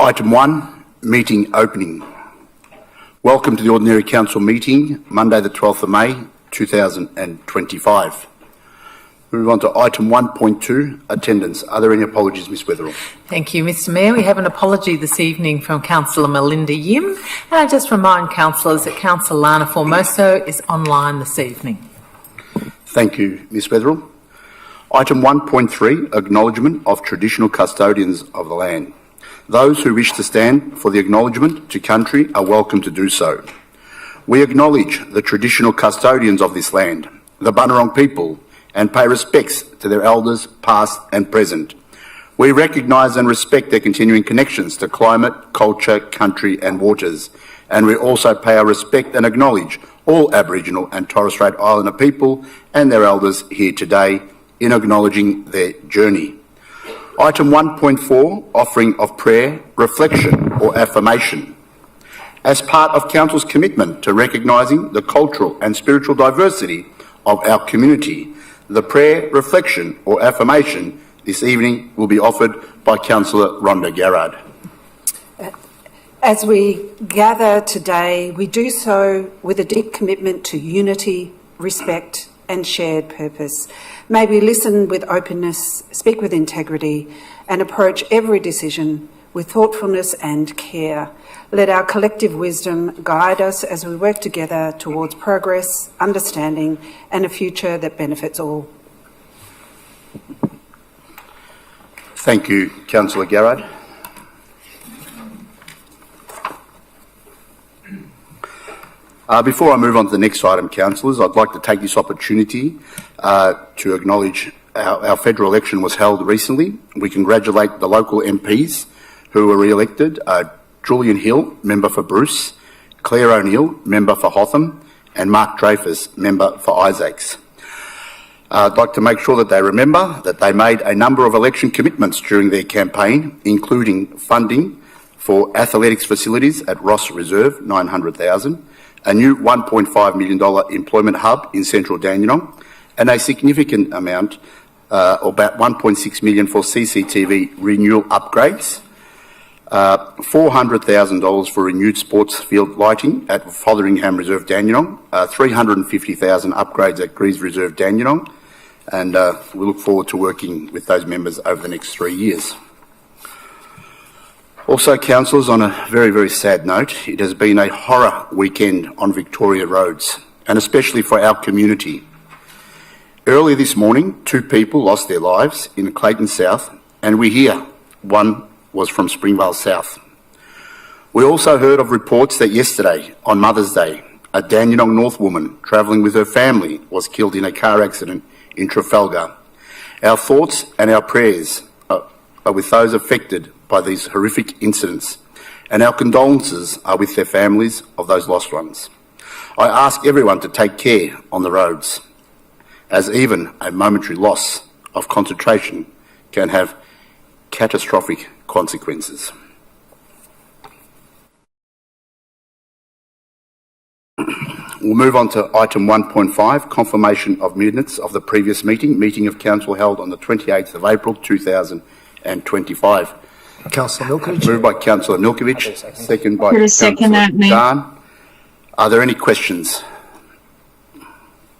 Item 1, meeting opening. Welcome to the Ordinary Council meeting, Monday the 12th of May 2025. Move on to item 1.2, attendance. Are there any apologies, Ms Weatherill? Thank you, Mr Mayor. We have an apology this evening from Councillor Melinda Yim. And I just remind councillors that Councillor Lana Formoso is online this evening. Thank you, Ms Weatherill. Item 1.3, acknowledgement of traditional custodians of the land. Those who wish to stand for the acknowledgement to country are welcome to do so. We acknowledge the traditional custodians of this land, the Bunurong people, and pay respects to their elders past and present. We recognise and respect their continuing connections to climate, culture, country and waters, and we also pay our respect and acknowledge all Aboriginal and Torres Strait Islander people and their elders here today in acknowledging their journey. Item 1.4, offering of prayer, reflection or affirmation. As part of Council's commitment to recognising the cultural and spiritual diversity of our community, the prayer, reflection or affirmation this evening will be offered by Councillor Rhonda Garrard. As we gather today, we do so with a deep commitment to unity, respect and shared purpose. May we listen with openness, speak with integrity and approach every decision with thoughtfulness and care. Let our collective wisdom guide us as we work together towards progress, understanding and a future that benefits all. Thank you, Councillor Garrard. Before I move on to the next item, councillors, I'd like to take this opportunity to acknowledge our federal election was held recently. We congratulate the local MPs who were re-elected, Julian Hill, member for Bruce, Claire O'Neill, member for Hotham, and Mark Dreyfus, member for Isaacs. I'd like to make sure that they remember that they made a number of election commitments during their campaign, including funding for athletics facilities at Ross Reserve, $900,000, a new $1.5 million employment hub in central Dandenong, and a significant amount, about $1.6 million for CCTV renewal upgrades, $400,000 for renewed sports field lighting at Fotheringham Reserve Dandenong, $350,000 upgrades at Greaves Reserve Dandenong, and we look forward to working with those members over the next 3 years. Also, councillors, on a very, very sad note, it has been a horror weekend on Victoria roads, and especially for our community. Early this morning, 2 people lost their lives in Clayton South, and we hear one was from Springvale South. We also heard of reports that yesterday, on Mother's Day, a Dandenong North woman travelling with her family was killed in a car accident in Trafalgar. Our thoughts and our prayers are with those affected by these horrific incidents, and our condolences are with their families of those lost ones. I ask everyone to take care on the roads, as even a momentary loss of concentration can have catastrophic consequences. We'll move on to item 1.5, confirmation of minutes of the previous meeting of council held on the 28th of April 2025. Councillor Milkovich. Moved by Councillor Milkovich, second by Councillor Dann. Are there any questions?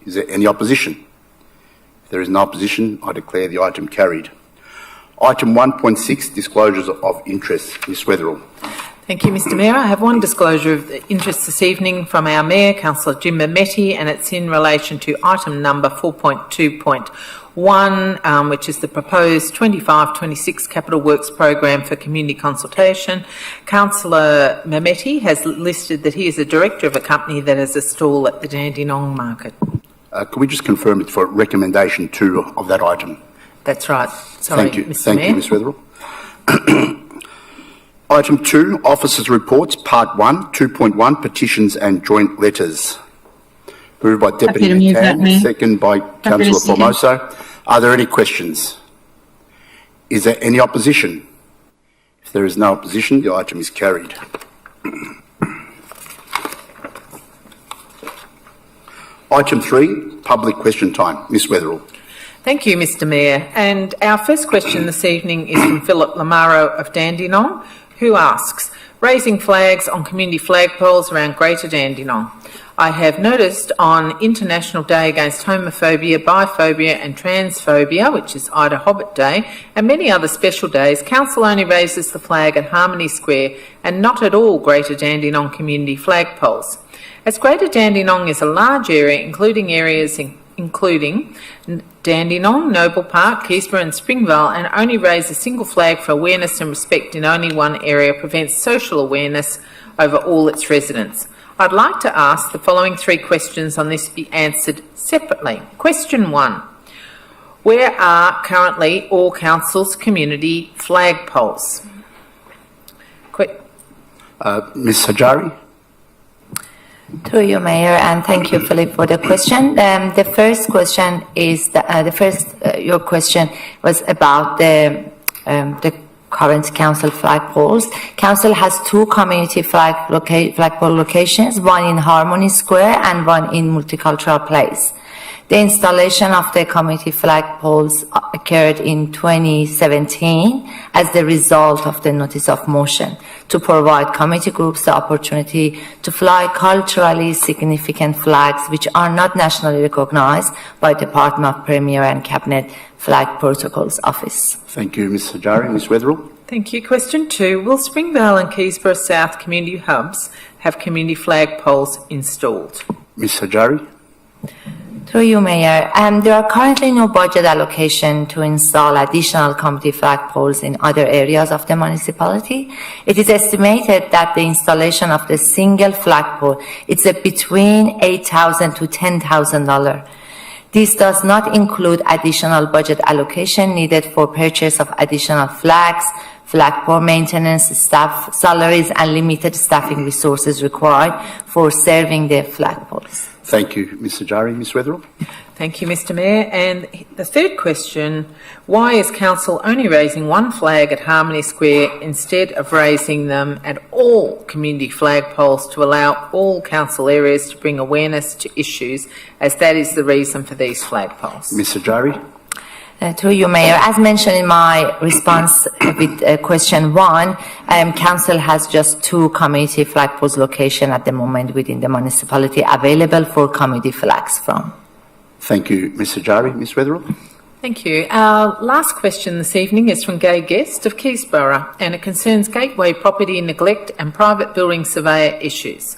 Is there any opposition? If there is no opposition, I declare the item carried. Item 1.6, disclosures of interest. Ms Weatherill. Thank you, Mr Mayor. I have one disclosure of interest this evening from our Mayor, Councillor Jim Memetti, and it's in relation to item number 4.2.1, which is the proposed 25-26 Capital Works Program for Community Consultation. Councillor Memetti has listed that he is a director of a company that has a stall at the Dandenong Market. Can we just confirm it for recommendation 2 of that item? That's right. Sorry, Thank you. Mr Thank Mayor. you, Ms Weatherill. Item 2, Officers' Reports, Part 1, 2.1, Petitions and Joint Letters. Moved by Deputy McCann, second by Councillor Formoso. Are there any questions? Is there any opposition? If there is no opposition, the item is carried. Item 3, Public Question Time. Ms Weatherill. Thank you, Mr Mayor. And our first question this evening is from Philip Lamaro of Dandenong, who asks, raising flags on community flagpoles around Greater Dandenong. I have noticed on International Day Against Homophobia, Biphobia and Transphobia, which is Ida Hobbit Day, and many other special days, Council only raises the flag at Harmony Square and not at all Greater Dandenong community flagpoles. As Greater Dandenong is a large area, including areas including Dandenong, Noble Park, Keysborough and Springvale, and only raise a single flag for awareness and respect in only one area prevents social awareness over all its residents. I'd like to ask the following 3 questions on this be answered separately. Question 1. Where are currently all councils' community flagpoles? Ms Sajari? Through you, Mayor, and thank you, Philip, for the question. The first question is your question was about the current council flagpoles. Council has 2 community flagpole locations, one in Harmony Square and one in Multicultural Place. The installation of the community flagpoles occurred in 2017 as the result of the notice of motion to provide community groups the opportunity to fly culturally significant flags which are not nationally recognized by Department of Premier and Cabinet Flag Protocols Office. Thank you, Ms Sajari. Ms Weatherill? Thank you. Question 2. Will Springvale and Keysborough South community hubs have community flagpoles installed? Ms Sajari? Through you, Mayor. There are currently no budget allocation to install additional community flagpoles in other areas of the municipality. It is estimated that the installation of the single flagpole is between $8,000 to $10,000. This does not include additional budget allocation needed for purchase of additional flags, flagpole maintenance, staff salaries, and limited staffing resources required for serving the flagpoles. Thank you, Ms Sajari. Ms Weatherill? Thank you, Mr Mayor. And the third question, why is Council only raising one flag at Harmony Square instead of raising them at all community flagpoles to allow all council areas to bring awareness to issues, as that is the reason for these flagpoles? Ms Sajari? Through you, Mayor. As mentioned in my response with question 1, Council has just 2 community flagpoles location at the moment within the municipality available for community flags from. Thank you, Ms Sajari. Ms Weatherill? Thank you. Our last question this evening is from Gay Guest of Keysborough, and it concerns Gateway property neglect and private building surveyor issues.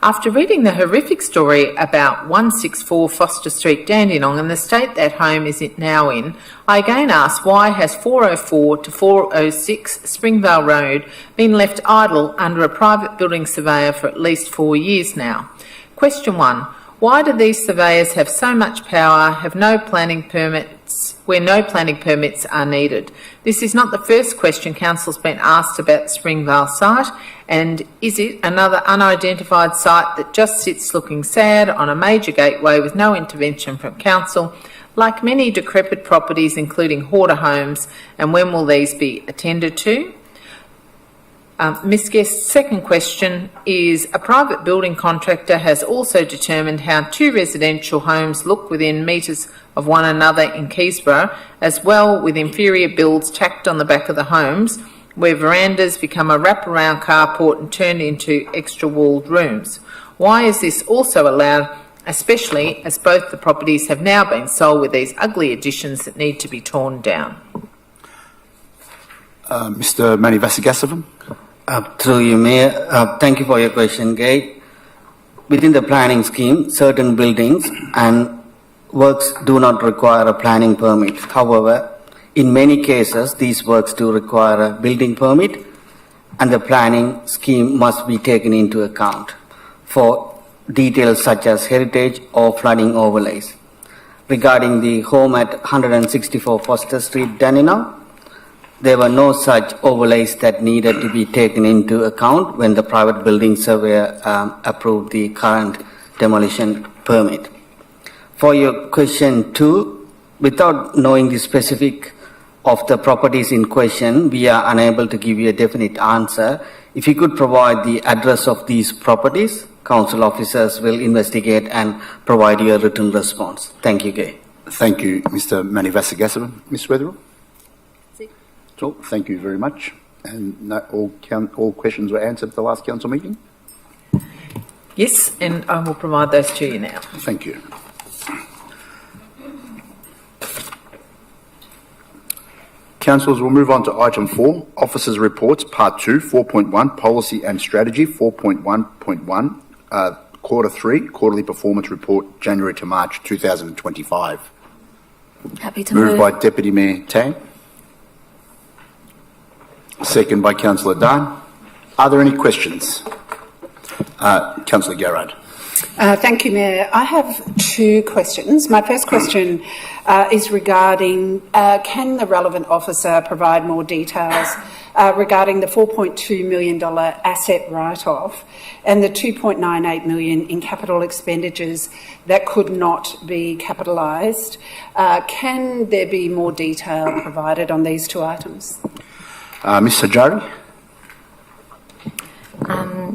After reading the horrific story about 164 Foster Street, Dandenong, and the state that home is now in, I again ask, why has 404 to 406 Springvale Road been left idle under a private building surveyor for at least 4 years now? Question 1. Why do these surveyors have so much power, have no planning permits, where no planning permits are needed? This is not the first question Council's been asked about the Springvale site, and is it another unidentified site that just sits looking sad on a major gateway with no intervention from Council, like many decrepit properties including hoarder homes, and when will these be attended to? Ms Guest's second question is, a private building contractor has also determined how 2 residential homes look within metres of one another in Keysborough, as well with inferior builds tacked on the back of the homes, where verandas become a wraparound carport and turn into extra walled rooms. Why is this also allowed, especially as both the properties have now been sold with these ugly additions that need to be torn down? Mr Manivasagasavam? Through you, Mayor. Thank you for your question, Gay. Within the planning scheme, certain buildings and works do not require a planning permit. However, in many cases, these works do require a building permit, and the planning scheme must be taken into account for details such as heritage or flooding overlays. Regarding the home at 164 Foster Street, Dandenong, there were no such overlays that needed to be taken into account when the private building surveyor approved the current demolition permit. For your question 2, without knowing the specific of the properties in question, we are unable to give you a definite answer. If you could provide the address of these properties, council officers will investigate and provide you a written response. Thank you, Gay. Thank you, Mr Manivasagasavam. Ms Weatherill? So, thank you very much. And all questions were answered at the last council meeting? Yes, and I will provide those to you now. Thank you. Councillors, we'll move on to item 4, Officers' Reports, Part 2, 4.1, Policy and Strategy, 4.1.1, Quarter 3, Quarterly Performance Report, January to March 2025. Happy to Moved move. by Deputy Mayor Tang. Second by Councillor Dunn. Are there any questions? Councillor Garrard. Thank you, Mayor. I have 2 questions. My first question is regarding can the relevant officer provide more details regarding the $4.2 million asset write-off and the $2.98 million in capital expenditures that could not be capitalised? Can there be more detail provided on these 2 items? Ms Sajari.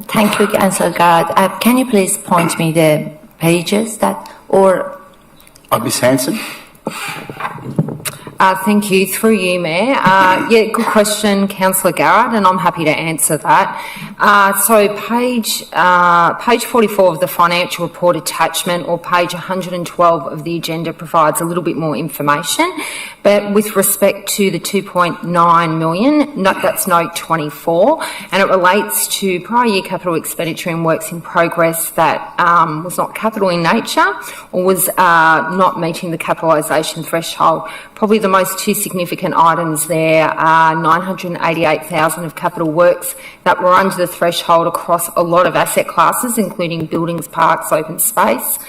Thank you, Councillor Garrard. Can you please point me the pages that, or Ms Hanson. Thank you. Through you, Mayor. Yeah, good question, Councillor Garrard, and I'm happy to answer that. So page 44 of the financial report attachment, or page 112 of the agenda, provides a little bit more information. But with respect to the 2.9 million, that's note 24, and it relates to prior year capital expenditure and works in progress that was not capital in nature or was not meeting the capitalisation threshold. Probably the most 2 significant items there are 988,000 of capital works that were under the threshold across a lot of asset classes, including buildings, parks, open space.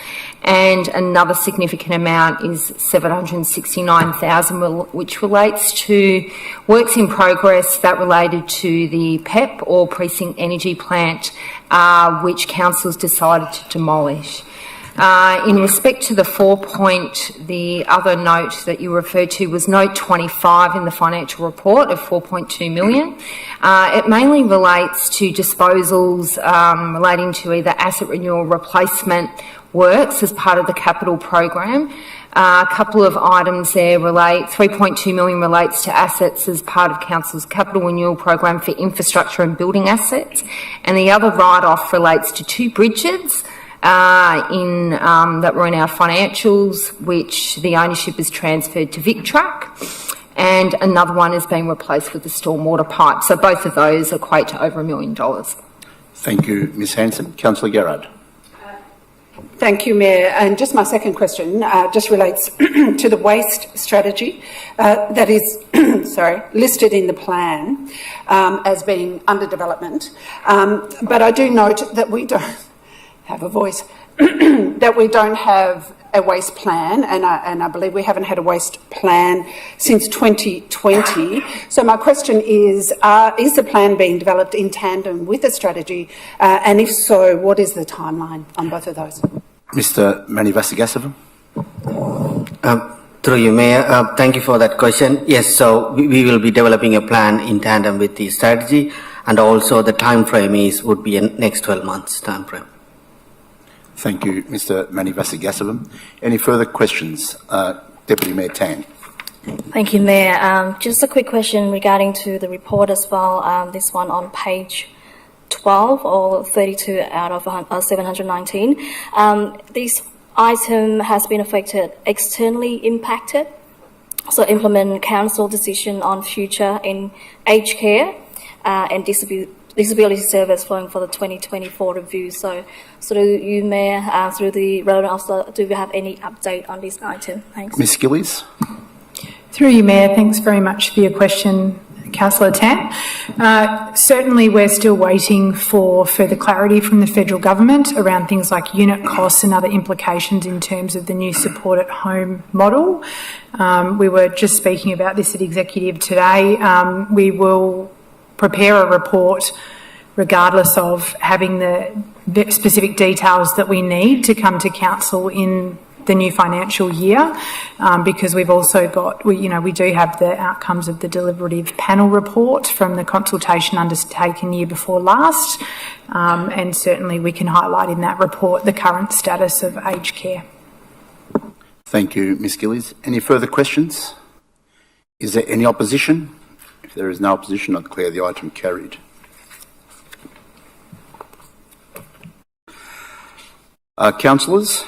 And another significant amount is 769,000, which relates to works in progress that related to the PEP, or Precinct Energy Plant, which councils decided to demolish. In respect to the the other note that you referred to was note 25 in the financial report of 4.2 million. It mainly relates to disposals relating to either asset renewal replacement works as part of the capital program. A couple of items there relate, 3.2 million relates to assets as part of Council's capital renewal program for infrastructure and building assets, and the other write-off relates to 2 bridges that were in our financials, which the ownership is transferred to VicTrack, and another one is being replaced with the stormwater pipe. So both of those equate to over $1 million. Thank you, Ms Hanson. Councillor Garrard. Thank you, Mayor. And just my second question just relates to the waste strategy that is listed in the plan as being under development. But I do note that we don't have a voice, that we don't have a waste plan, and I believe we haven't had a waste plan since 2020. So my question is the plan being developed in tandem with the strategy? And if so, what is the timeline on both of those? Mr Manivasagasavam. Through you, Mayor, thank you for that question. Yes, so we will be developing a plan in tandem with the strategy, and also the time frame would be in next 12 months time frame. Thank you, Mr Manivasagasavam. Any further questions? Deputy Mayor Tang. Thank you, Mayor. Just a quick question regarding to the report as well. This one on page 12 or 32 out of 719. This item has been affected, externally impacted. So implement council decision on future in aged care and disability service flowing for the 2024 review. So through you, Mayor, through the relevant officer, do we have any update on this item? Thanks. Ms Gillies. Through you, Mayor, thanks very much for your question, Councillor Tam. Certainly we're still waiting for further clarity from the federal government around things like unit costs and other implications in terms of the new support at home model. We were just speaking about this at executive today. We will prepare a report regardless of having the specific details that we need to come to council in the new financial year, because we've also got, we do have the outcomes of the deliberative panel report from the consultation undertaken year before last, and certainly we can highlight in that report the current status of aged care. Thank you, Ms Gillies. Any further questions? Is there any opposition? If there is no opposition, I declare the item carried. Councillors,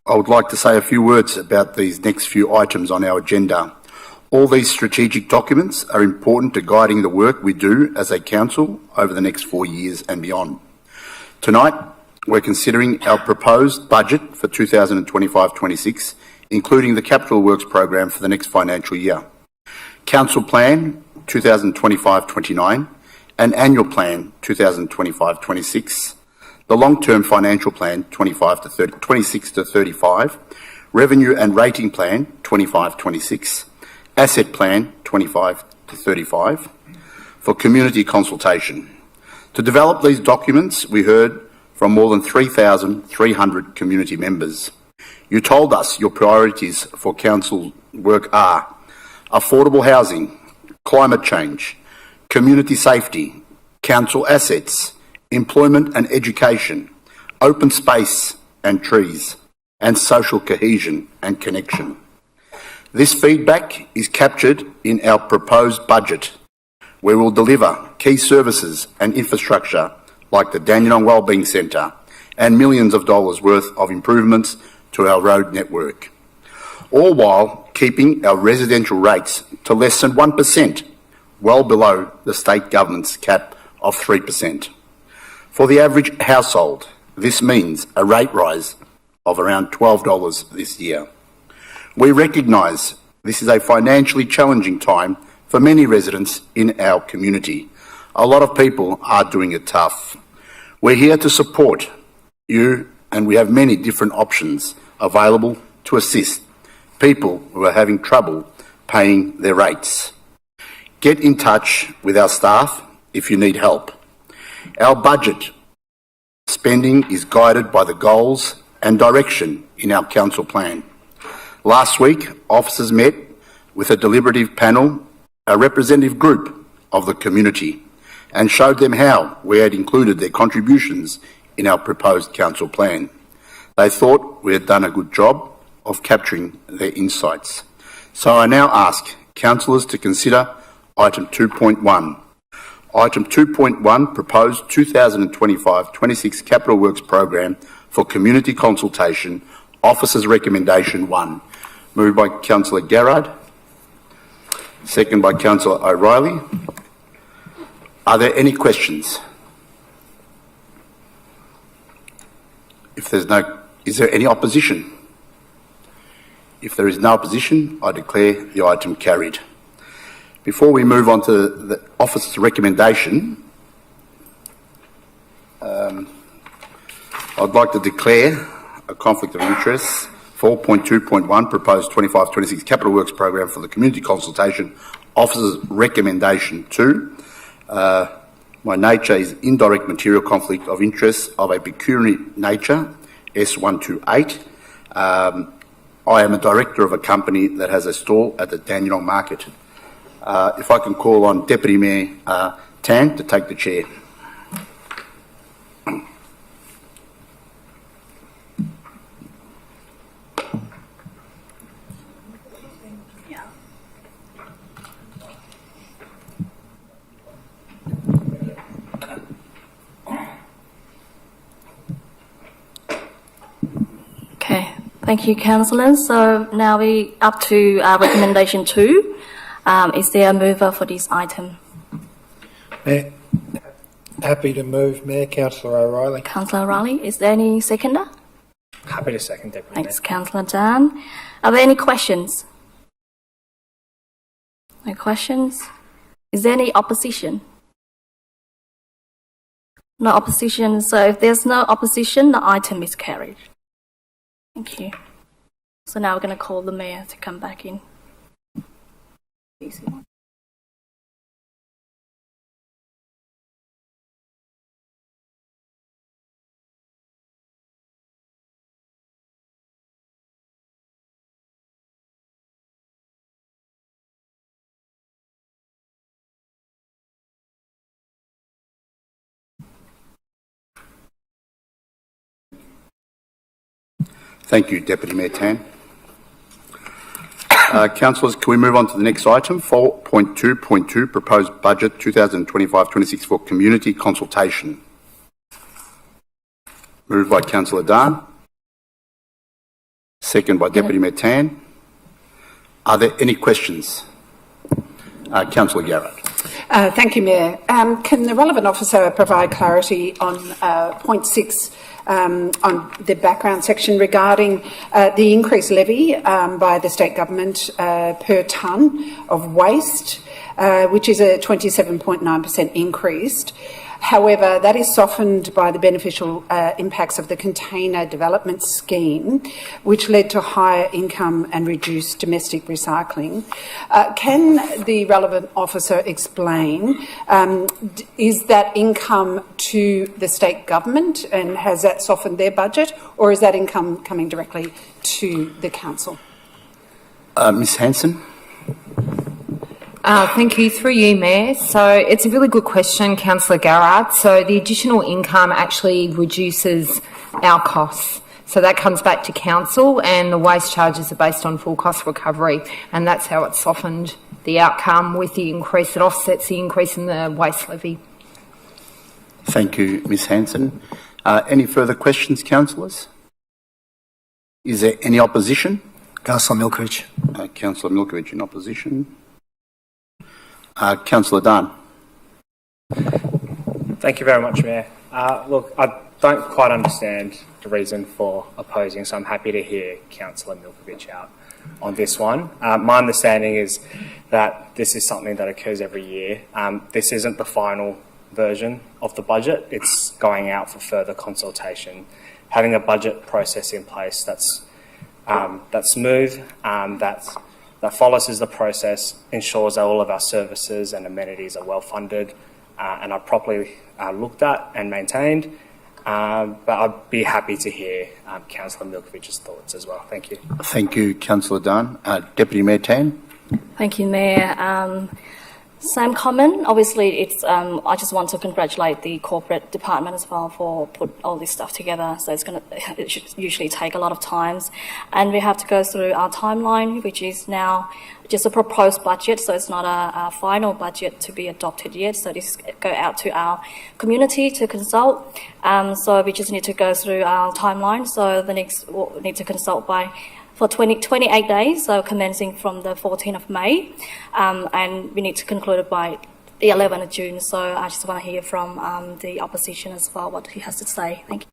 I would like to say a few words about these next few items on our agenda. All these strategic documents are important to guiding the work we do as a council over the next 4 years and beyond. Tonight, we're considering our proposed budget for 2025-26, including the Capital Works program for the next financial year, Council Plan 2025-29 and Annual Plan 2025-26, the Long-Term Financial Plan 26 to 35, Revenue and Rating Plan 25-26, Asset Plan 25 to 35, for community consultation. To develop these documents, we heard from more than 3,300 community members. You told us your priorities for council work are affordable housing, climate change, community safety, council assets, employment and education, open space and trees, and social cohesion and connection. This feedback is captured in our proposed budget, where we'll deliver key services and infrastructure like the Dandenong Wellbeing Centre and millions of dollars worth of improvements to our road network, all while keeping our residential rates to less than 1%, well below the state government's cap of 3%. For the average household, this means a rate rise of around $12 this year. We recognise this is a financially challenging time for many residents in our community. A lot of people are doing it tough. We're here to support you, and we have many different options available to assist people who are having trouble paying their rates. Get in touch with our staff if you need help. Our budget spending is guided by the goals and direction in our council plan. Last week, officers met with a deliberative panel, a representative group of the community, and showed them how we had included their contributions in our proposed council plan. They thought we had done a good job of capturing their insights. So I now ask councillors to consider item 2.1. Item 2.1, proposed 2025-26 Capital Works program for community consultation, officers' recommendation 1. Moved by Councillor Garrard, second by Councillor O'Reilly. Are there any questions? If there's no, is there any opposition? If there is no opposition, I declare the item carried. Before we move on to the officer's recommendation, I'd like to declare a conflict of interest. 4.2.1, proposed 25-26 Capital Works program for the community consultation, officer's recommendation 2. My nature is indirect material conflict of interest of a pecuniary nature, S128. I am a director of a company that has a stall at the Dandenong Market. If I can call on Deputy Mayor Tan to take the chair. Okay, thank you, councillors. So now we up to recommendation 2. Is there a mover for this item? Mayor, happy to move, Mayor. Councillor O'Reilly. Councillor O'Reilly, is there any seconder? Happy to second, Deputy Mayor. Thanks, Councillor Dan. Are there any questions? No questions? Is there any opposition? No opposition. So if there's no opposition, the item is carried. Thank you. So now we're going to call the mayor to come back in. Easy one. Thank you, Deputy Mayor Tan. Councillors, can we move on to the next item, 4.2.2, Proposed Budget 2025-26 for Community Consultation? Moved by Councillor Dann. Second by Deputy Mayor Tan. Are there any questions? Councillor Garrett. Thank you, Mayor. Can the relevant officer provide clarity on point 6 on the background section regarding the increased levy by the state government per tonne of waste, which is a 27.9% increase. However, that is softened by the beneficial impacts of the container development scheme, which led to higher income and reduced domestic recycling. Can the relevant officer explain, is that income to the state government and has that softened their budget, or is that income coming directly to the council? Ms Hanson. Thank you. Through you, Mayor. So it's a really good question, Councillor Garrard. So the additional income actually reduces our costs. So that comes back to council, and the waste charges are based on full cost recovery, and that's how it softened the outcome with the increase. It offsets the increase in the waste levy. Thank you, Ms Hanson. Any further questions, councillors? Is there any opposition? Councillor Milkovich. Councillor Milkovich in opposition. Councillor Dann. Thank you very much, Mayor. Look, I don't quite understand the reason for opposing, so I'm happy to hear Councillor Milkovich out on this one. My understanding is that this is something that occurs every year. This isn't the final version of the budget. It's going out for further consultation. Having a budget process in place that's smooth, that follows the process, ensures that all of our services and amenities are well funded and are properly looked at and maintained. But I'd be happy to hear Councillor Milkovich's thoughts as well. Thank you. Thank you, Councillor Dann. Deputy Mayor Tan. Thank you, Mayor. Same comment. Obviously, it's. I just want to congratulate the corporate department as well for put all this stuff together. So it should usually take a lot of times, and we have to go through our timeline, which is now just a proposed budget. So it's not a final budget to be adopted yet. So this go out to our community to consult. So we just need to go through our timeline. So the next we'll need to consult by. For 28 days, so commencing from the 14th of May, and we need to conclude it by the 11th of June. So I just want to hear from the opposition as well, what he has to say. Thank you.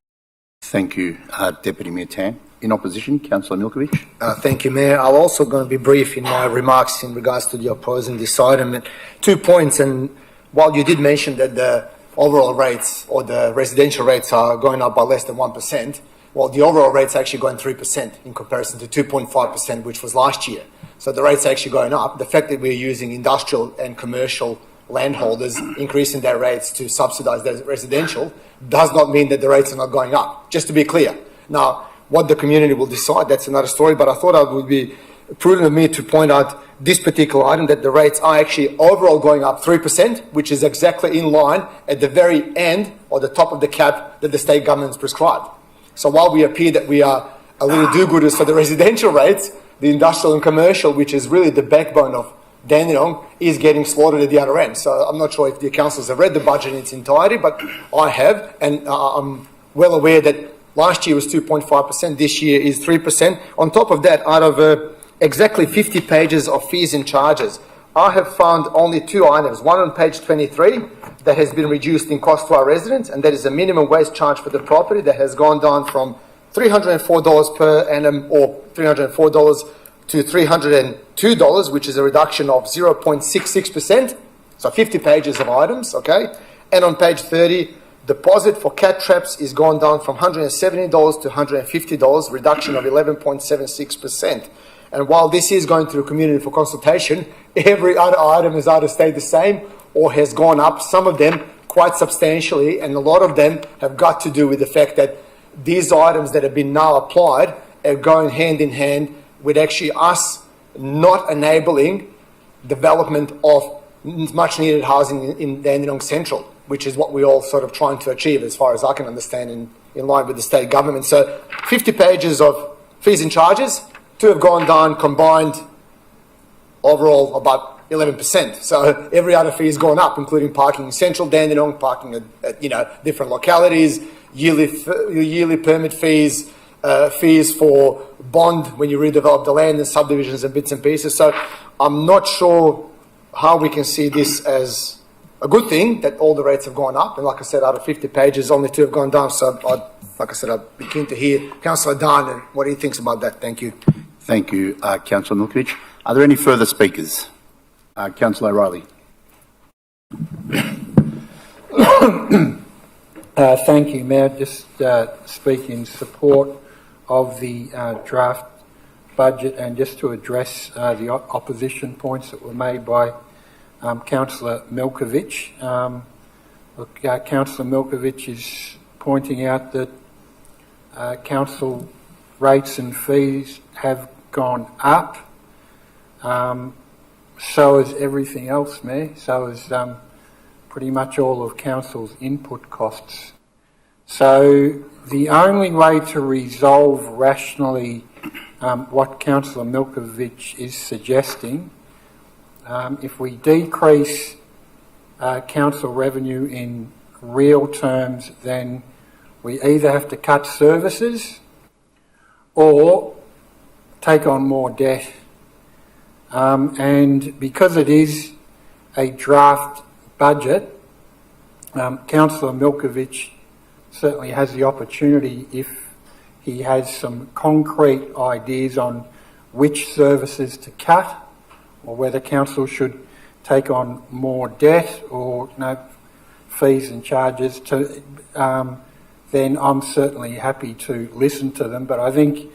Thank you, Deputy Mayor Tan. In opposition, Councillor Milkovich. Thank you, Mayor. I'm also going to be brief in my remarks in regards to the opposing this item. 2 points, and while you did mention that the overall rates or the residential rates are going up by less than 1%, well, the overall rate's actually going 3% in comparison to 2.5%, which was last year. So the rate's actually going up. The fact that we're using industrial and commercial landholders increasing their rates to subsidise their residential does not mean that the rates are not going up, just to be clear. Now, what the community will decide, that's another story, but I thought it would be prudent of me to point out this particular item, that the rates are actually overall going up 3%, which is exactly in line at the very end or the top of the cap that the state government's prescribed. So while we appear that we are a little do-gooders for the residential rates, the industrial and commercial, which is really the backbone of Dandenong, is getting slaughtered at the other end. So I'm not sure if the councillors have read the budget in its entirety, but I have, and I'm well aware that last year was 2.5%, this year is 3%. On top of that, out of exactly 50 pages of fees and charges, I have found only 2 items, one on page 23 that has been reduced in cost to our residents, and that is a minimum waste charge for the property that has gone down from $304 per annum, or $304 to $302, which is a reduction of 0.66%. So 50 pages of items, okay? And on page 30, deposit for cat traps is gone down from $170 to $150, reduction of 11.76%. And while this is going through community for consultation, every other item has either stayed the same or has gone up, some of them quite substantially, and a lot of them have got to do with the fact that these items that have been now applied are going hand in hand with actually us not enabling development of much needed housing in Dandenong Central, which is what we're all sort of trying to achieve as far as I can understand in line with the state government. So 50 pages of fees and charges, 2 have gone down combined overall about 11%. So every other fee has gone up, including parking in central Dandenong, parking at different localities, yearly permit fees, fees for bond when you redevelop the land and subdivisions and bits and pieces. So I'm not sure how we can see this as a good thing that all the rates have gone up. And like I said, out of 50 pages, only 2 have gone down. So I'd be keen to hear Councillor Dunn and what he thinks about that. Thank you. Thank you, Councillor Milkovich. Are there any further speakers? Councillor O'Reilly. Thank you, Mayor. Just speak in support of the draft budget and just to address the opposition points that were made by Councillor Milkovich. Councillor Milkovich is pointing out that council rates and fees have gone up. So is everything else, Mayor. So is pretty much all of council's input costs. So the only way to resolve rationally what Councillor Milkovich is suggesting, if we decrease council revenue in real terms, then we either have to cut services or take on more debt. And because it is a draft budget, Councillor Milkovich certainly has the opportunity, if he has some concrete ideas on which services to cut or whether council should take on more debt or fees and charges, then I'm certainly happy to listen to them. But I think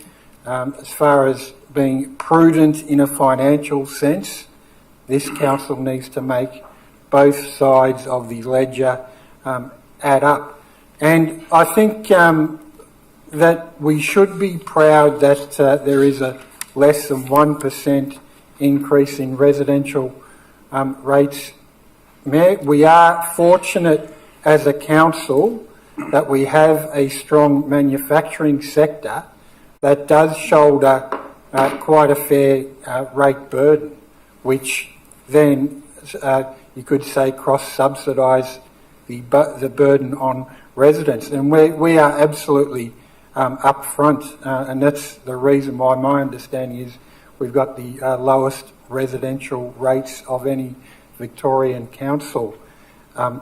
as far as being prudent in a financial sense, this council needs to make both sides of the ledger add up. And I think that we should be proud that there is a less than 1% increase in residential rates. We are fortunate as a council that we have a strong manufacturing sector that does shoulder quite a fair rate burden, which then you could say cross-subsidise the burden on residents. And we are absolutely upfront, and that's the reason why my understanding is we've got the lowest residential rates of any Victorian council,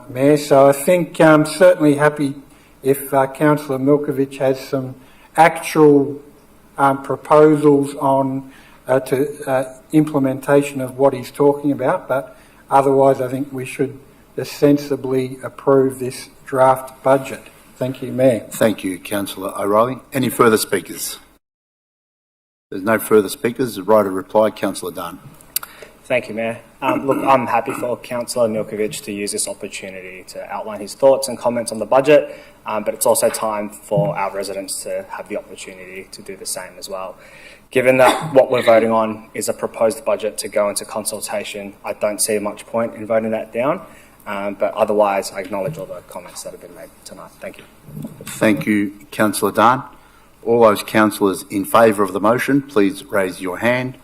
Mayor. So I think I'm certainly happy if Councillor Milkovich has some actual proposals on to implementation of what he's talking about, but otherwise I think we should sensibly approve this draft budget. Thank you, Mayor. Thank you, Councillor O'Reilly. Any further speakers? There's no further speakers. The right of reply, Councillor Dunn. Thank you, Mayor. Look, I'm happy for Councillor Milkovich to use this opportunity to outline his thoughts and comments on the budget, but it's also time for our residents to have the opportunity to do the same as well. Given that what we're voting on is a proposed budget to go into consultation, I don't see much point in voting that down, but otherwise I acknowledge all the comments that have been made tonight. Thank you. Thank you, Councillor Dunn. All those councillors in favour of the motion, please raise your hand.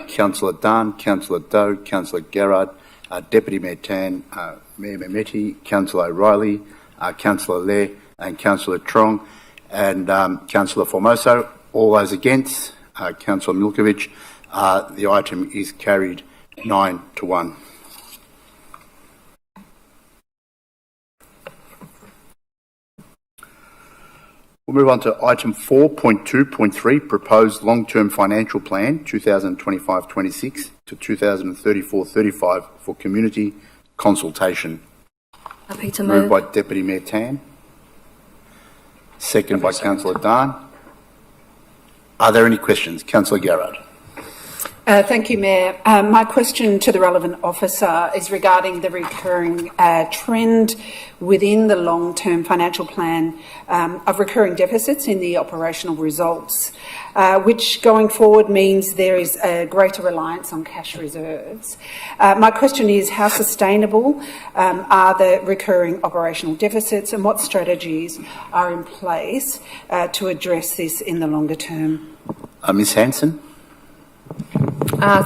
Councillor Dunn, Councillor Doe, Councillor Garrard, Deputy Mayor Tan, Mayor Mehmeti, Councillor O'Reilly, Councillor Lair and Councillor Trong and Councillor Formoso. All those against, Councillor Milkovich. The item is carried 9-1. We'll move on to item 4.2.3, Proposed Long-Term Financial Plan 2025-26 to 2034-35 for community consultation. Happy to Moved move. by Deputy Mayor Tan. Second by Councillor Dunn. Are there any questions? Councillor Garrard. Thank you, Mayor. My question to the relevant officer is regarding the recurring trend within the long-term financial plan of recurring deficits in the operational results, which going forward means there is a greater reliance on cash reserves. My question is, how sustainable are the recurring operational deficits and what strategies are in place to address this in the longer term? Ms Hanson.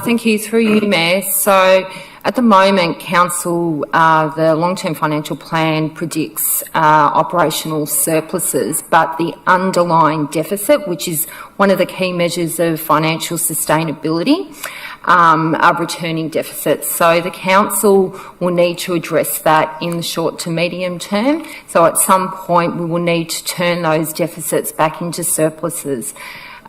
Thank you. Through you, Mayor. So at the moment, Council, the long-term financial plan predicts operational surpluses, but the underlying deficit, which is one of the key measures of financial sustainability, are returning deficits. So the Council will need to address that in the short to medium term. So at some point, we will need to turn those deficits back into surpluses.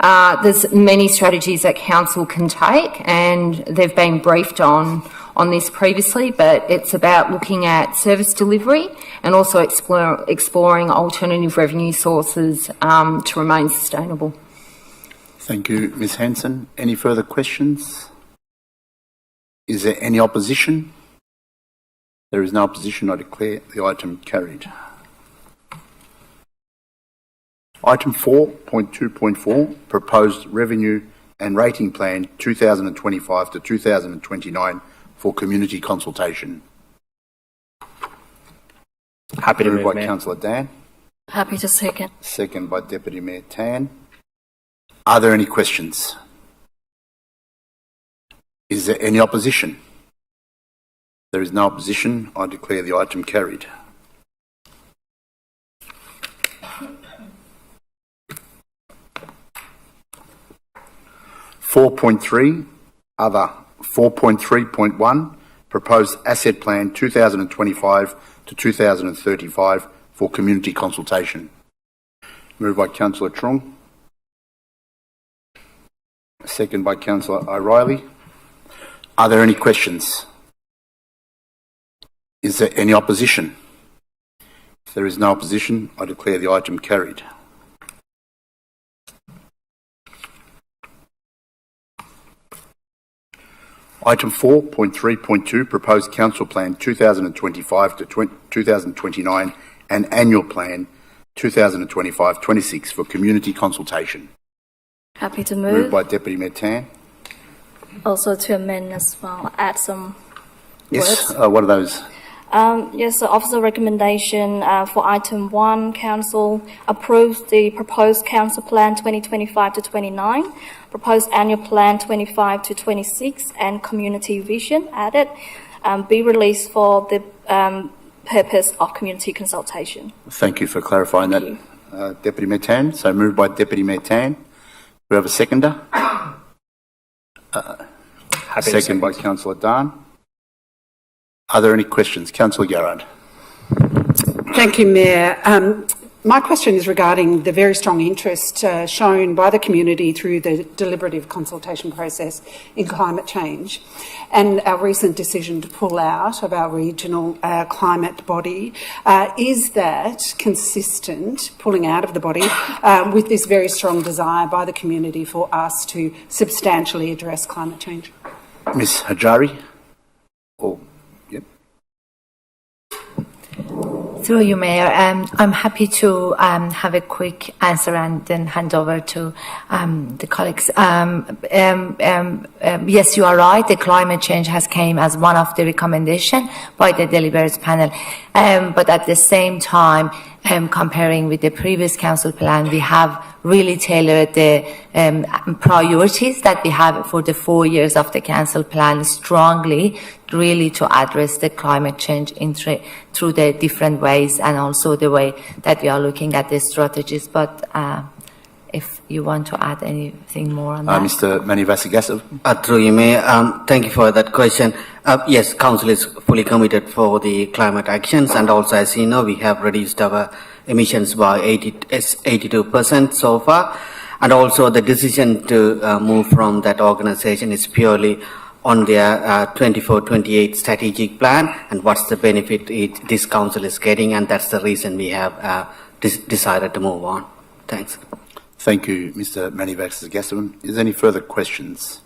There's many strategies that Council can take, and they've been briefed on this previously, but it's about looking at service delivery and also exploring alternative revenue sources to remain sustainable. Thank you, Ms Hanson. Any further questions? Is there any opposition? There is no opposition. I declare the item carried. Item 4.2.4, Proposed Revenue and Rating Plan 2025 to 2029 for community consultation. Happy to Moved move, by Mayor. Councillor Dan, Happy to second. second by Deputy Mayor Tan. Are there any questions? Is there any opposition? There is no opposition. I declare the item carried. Other 4.3.1 Proposed Asset Plan 2025 to 2035 for community consultation. Moved by Councillor Trong. Second by Councillor O'Reilly. Are there any questions? Is there any opposition? If there is no opposition, I declare the item carried. Item 4.3.2, Proposed Council Plan 2025 to 2029 and Annual Plan 2025-26 for community consultation. Happy to Moved move. by Deputy Mayor Tan. Also to amend as well, add some Yes, words. what are those? Yes, so officer recommendation for item 1, council approves the proposed council plan 2025 to 29, proposed annual plan 25 to 26, and community vision added, be released for the purpose of community consultation. Thank you for clarifying that, Deputy Mayor Tan. So moved by Deputy Mayor Tan. Do we have a seconder? Happy to Second by Councillor Dan. Are there any questions? Councillor Garrard. Thank you, Mayor. My question is regarding the very strong interest shown by the community through the deliberative consultation process in climate change and our recent decision to pull out of our regional climate body. Is that consistent, pulling out of the body, with this very strong desire by the community for us to substantially address climate change? Ms Hajari? Oh, yep. Through you, Mayor, I'm happy to have a quick answer and then hand over to the colleagues. Yes, you are right. The climate change has came as one of the recommendation by the deliberative panel. But at the same time, comparing with the previous council plan, we have really tailored the priorities that we have for the 4 years of the council plan strongly, really to address the climate change through the different ways and also the way that we are looking at the strategies. But if you want to add anything more on that. Mr Manivasagasav. Through you, Mayor, thank you for that question. Yes, Council is fully committed for the climate actions, and also, as you know, we have reduced our emissions by 82% so far, and also the decision to move from that organisation is purely on their 24-28 strategic plan and what's the benefit this Council is getting, and that's the reason we have decided to move on. Thanks. Thank you, Mr Manivasagasav. Is there any further questions?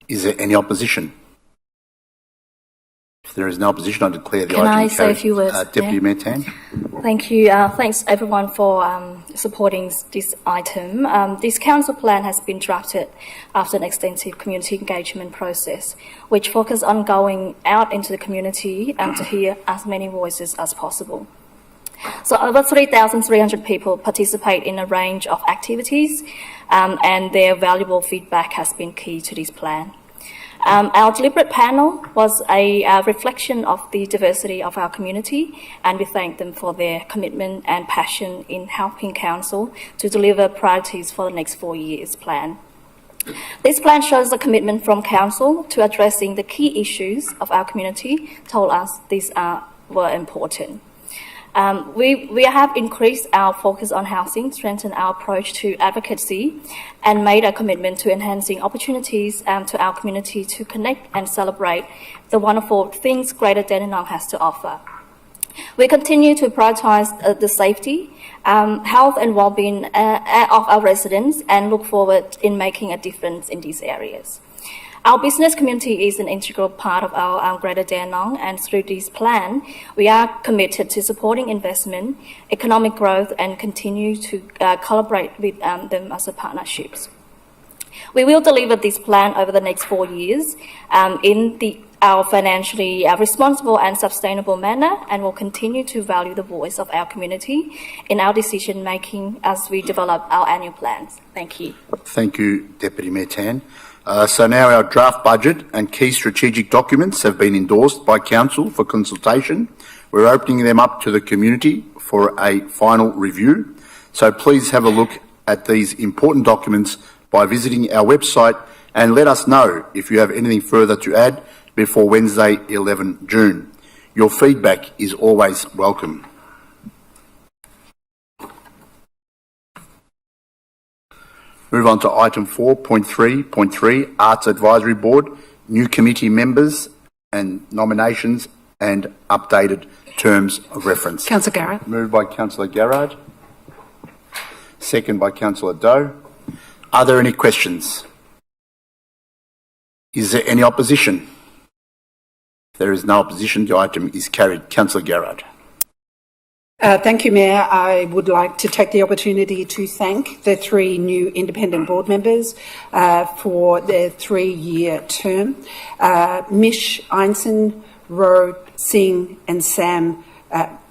Is there any opposition? If there is no opposition, I declare the Can item I say carried. a few words? Deputy Yeah. Mayor Tan. Thank you. Thanks everyone for supporting this item. This council plan has been drafted after an extensive community engagement process, which focused on going out into the community and to hear as many voices as possible. So over 3,300 people participate in a range of activities, and their valuable feedback has been key to this plan. Our deliberate panel was a reflection of the diversity of our community, and we thank them for their commitment and passion in helping Council to deliver priorities for the next 4 years plan. This plan shows the commitment from Council to addressing the key issues of our community, told us these were important. We have increased our focus on housing, strengthened our approach to advocacy, and made a commitment to enhancing opportunities to our community to connect and celebrate the wonderful things Greater Dandenong has to offer. We continue to prioritise the safety, health and well-being of our residents, and look forward in making a difference in these areas. Our business community is an integral part of our Greater Dandenong, and through this plan, we are committed to supporting investment, economic growth, and continue to collaborate with them as a partnerships. We will deliver this plan over the next 4 years in our financially responsible and sustainable manner, and will continue to value the voice of our community in our decision making as we develop our annual plans. Thank you. Thank you, Deputy Mayor Tan. So now our draft budget and key strategic documents have been endorsed by Council for consultation. We're opening them up to the community for a final review. So please have a look at these important documents by visiting our website, and let us know if you have anything further to add before Wednesday, 11 June. Your feedback is always welcome. Move on to item 4.3.3, Arts Advisory Board, new committee members and nominations and updated terms of reference. Councillor Garrett. Moved by Councillor Garrard. Second by Councillor Doe. Are there any questions? Is there any opposition? If there is no opposition, the item is carried. Councillor Garrard. Thank you, Mayor. I would like to take the opportunity to thank the 3 new independent board members for their 3-year term. Mish Einson, Ro Singh and Sam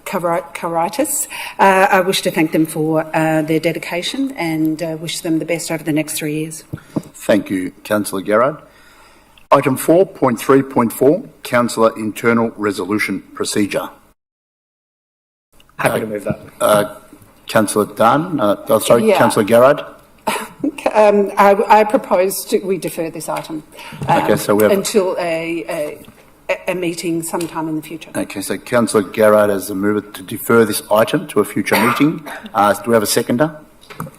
Karaitis. I wish to thank them for their dedication and wish them the best over the next 3 years. Thank you, Councillor Garrard. Item 4.3.4, Councillor Internal Resolution Procedure. Happy to move that. Councillor Dunn, Yeah. Councillor Garrard. I propose we defer this item So we have until a meeting sometime in the future. Okay, so Councillor Garrard has moved to defer this item to a future meeting. Do we have a seconder?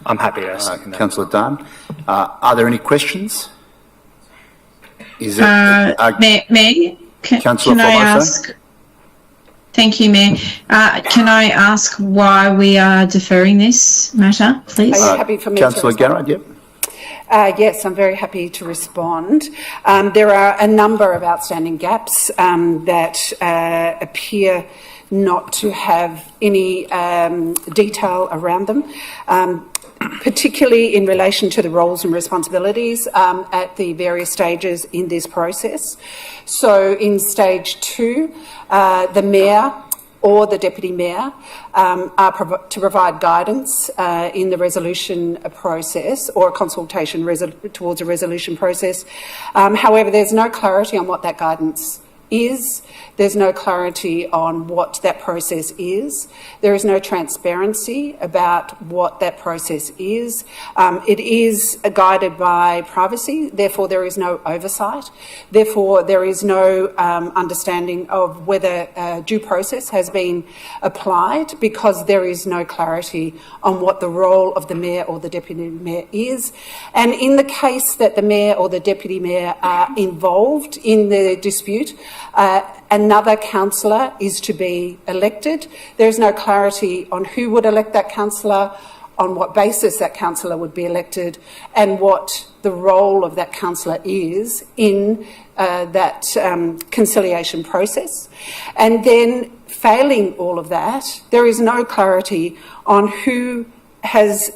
I'm happy to second that. Councillor Dunn. Are there any questions? Is there, Mayor, Councillor can I Formoso? ask? Thank you, Mayor. Can I ask why we are deferring this matter, please? Are you happy for me Councillor to Garrard, yep. Yes, I'm very happy to respond. There are a number of outstanding gaps that appear not to have any detail around them, particularly in relation to the roles and responsibilities at the various stages in this process. So in stage 2, the Mayor or the Deputy Mayor are to provide guidance in the resolution process or a consultation towards a resolution process. However, there's no clarity on what that guidance is. There's no clarity on what that process is. There is no transparency about what that process is. It is guided by privacy, therefore there is no oversight. Therefore there is no understanding of whether due process has been applied, because there is no clarity on what the role of the Mayor or the Deputy Mayor is. And in the case that the Mayor or the Deputy Mayor are involved in the dispute, another councillor is to be elected. There is no clarity on who would elect that councillor, on what basis that councillor would be elected, and what the role of that councillor is in that conciliation process. And then, failing all of that, there is no clarity on who is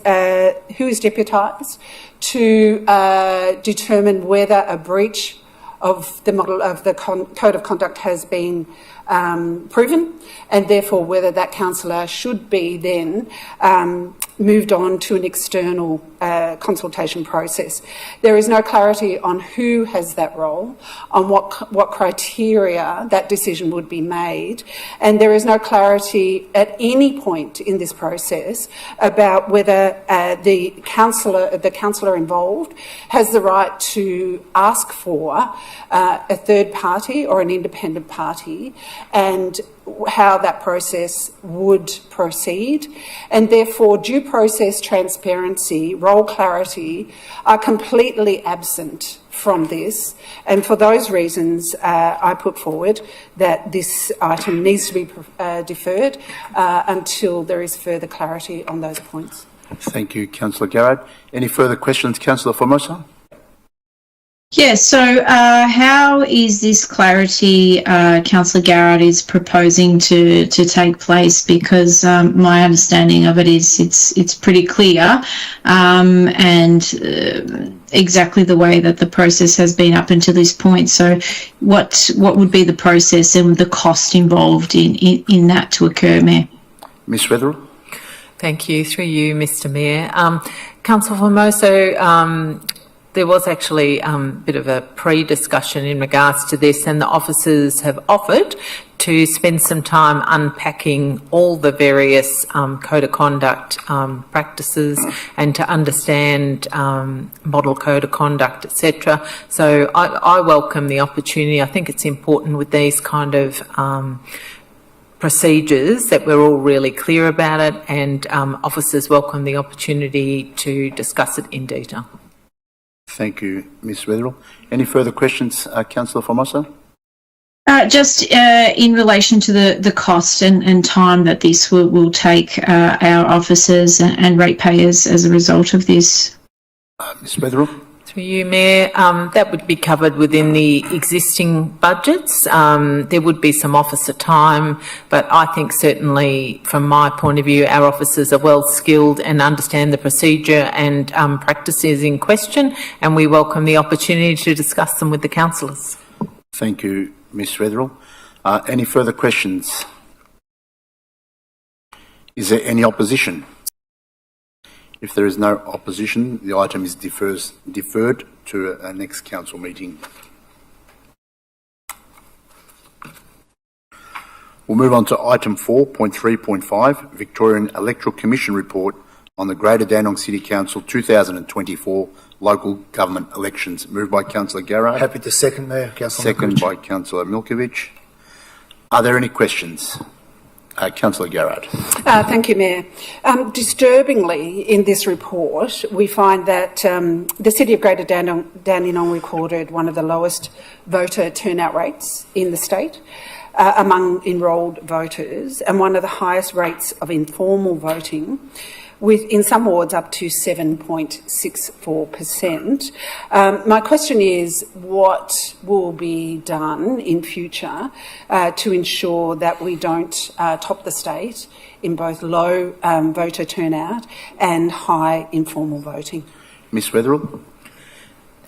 deputised to determine whether a breach of the model of the code of conduct has been proven, and therefore whether that councillor should be then moved on to an external consultation process. There is no clarity on who has that role, on what criteria that decision would be made, and there is no clarity at any point in this process about whether the councillor involved has the right to ask for a third party or an independent party, and how that process would proceed, and therefore due process, transparency, role clarity are completely absent from this, and for those reasons I put forward that this item needs to be deferred until there is further clarity on those points. Thank you, Councillor Garrard. Any further questions, Councillor Formosa? Yes, so how is this clarity Councillor Garrard is proposing to take place? Because my understanding of it is it's pretty clear and exactly the way that the process has been up until this point. So what would be the process and the cost involved in that to occur, Mayor? Ms Weatherill? Thank you. Through you, Mr Mayor. Councillor Formoso, there was actually a bit of a pre-discussion in regards to this, and the officers have offered to spend some time unpacking all the various code of conduct practices and to understand model code of conduct, etc. So I welcome the opportunity. I think it's important with these kind of procedures that we're all really clear about it, and officers welcome the opportunity to discuss it in detail. Thank you, Ms Weatherill. Any further questions, Councillor Formosa? Just in relation to the cost and time that this will take our officers and ratepayers as a result of this. Ms Weatherill? Through you, Mayor, that would be covered within the existing budgets. There would be some officer time, but I think certainly from my point of view, our officers are well skilled and understand the procedure and practices in question, and we welcome the opportunity to discuss them with the councillors. Thank you, Ms Weatherill. Any further questions? Is there any opposition? If there is no opposition, the item is deferred to our next council meeting. We'll move on to item 4.3.5, Victorian Electoral Commission report on the Greater Dandenong City Council 2024 local government elections. Moved by Councillor Garrard. Happy to second, Mayor. Councillor Second by Councillor Milkovich. Are there any questions? Councillor Garrard. Thank you, Mayor. Disturbingly, in this report, we find that the City of Greater Dandenong recorded one of the lowest voter turnout rates in the state among enrolled voters, and one of the highest rates of informal voting, with in some wards up to 7.64%. My question is, what will be done in future to ensure that we don't top the state in both low voter turnout and high informal voting? Ms Weatherill.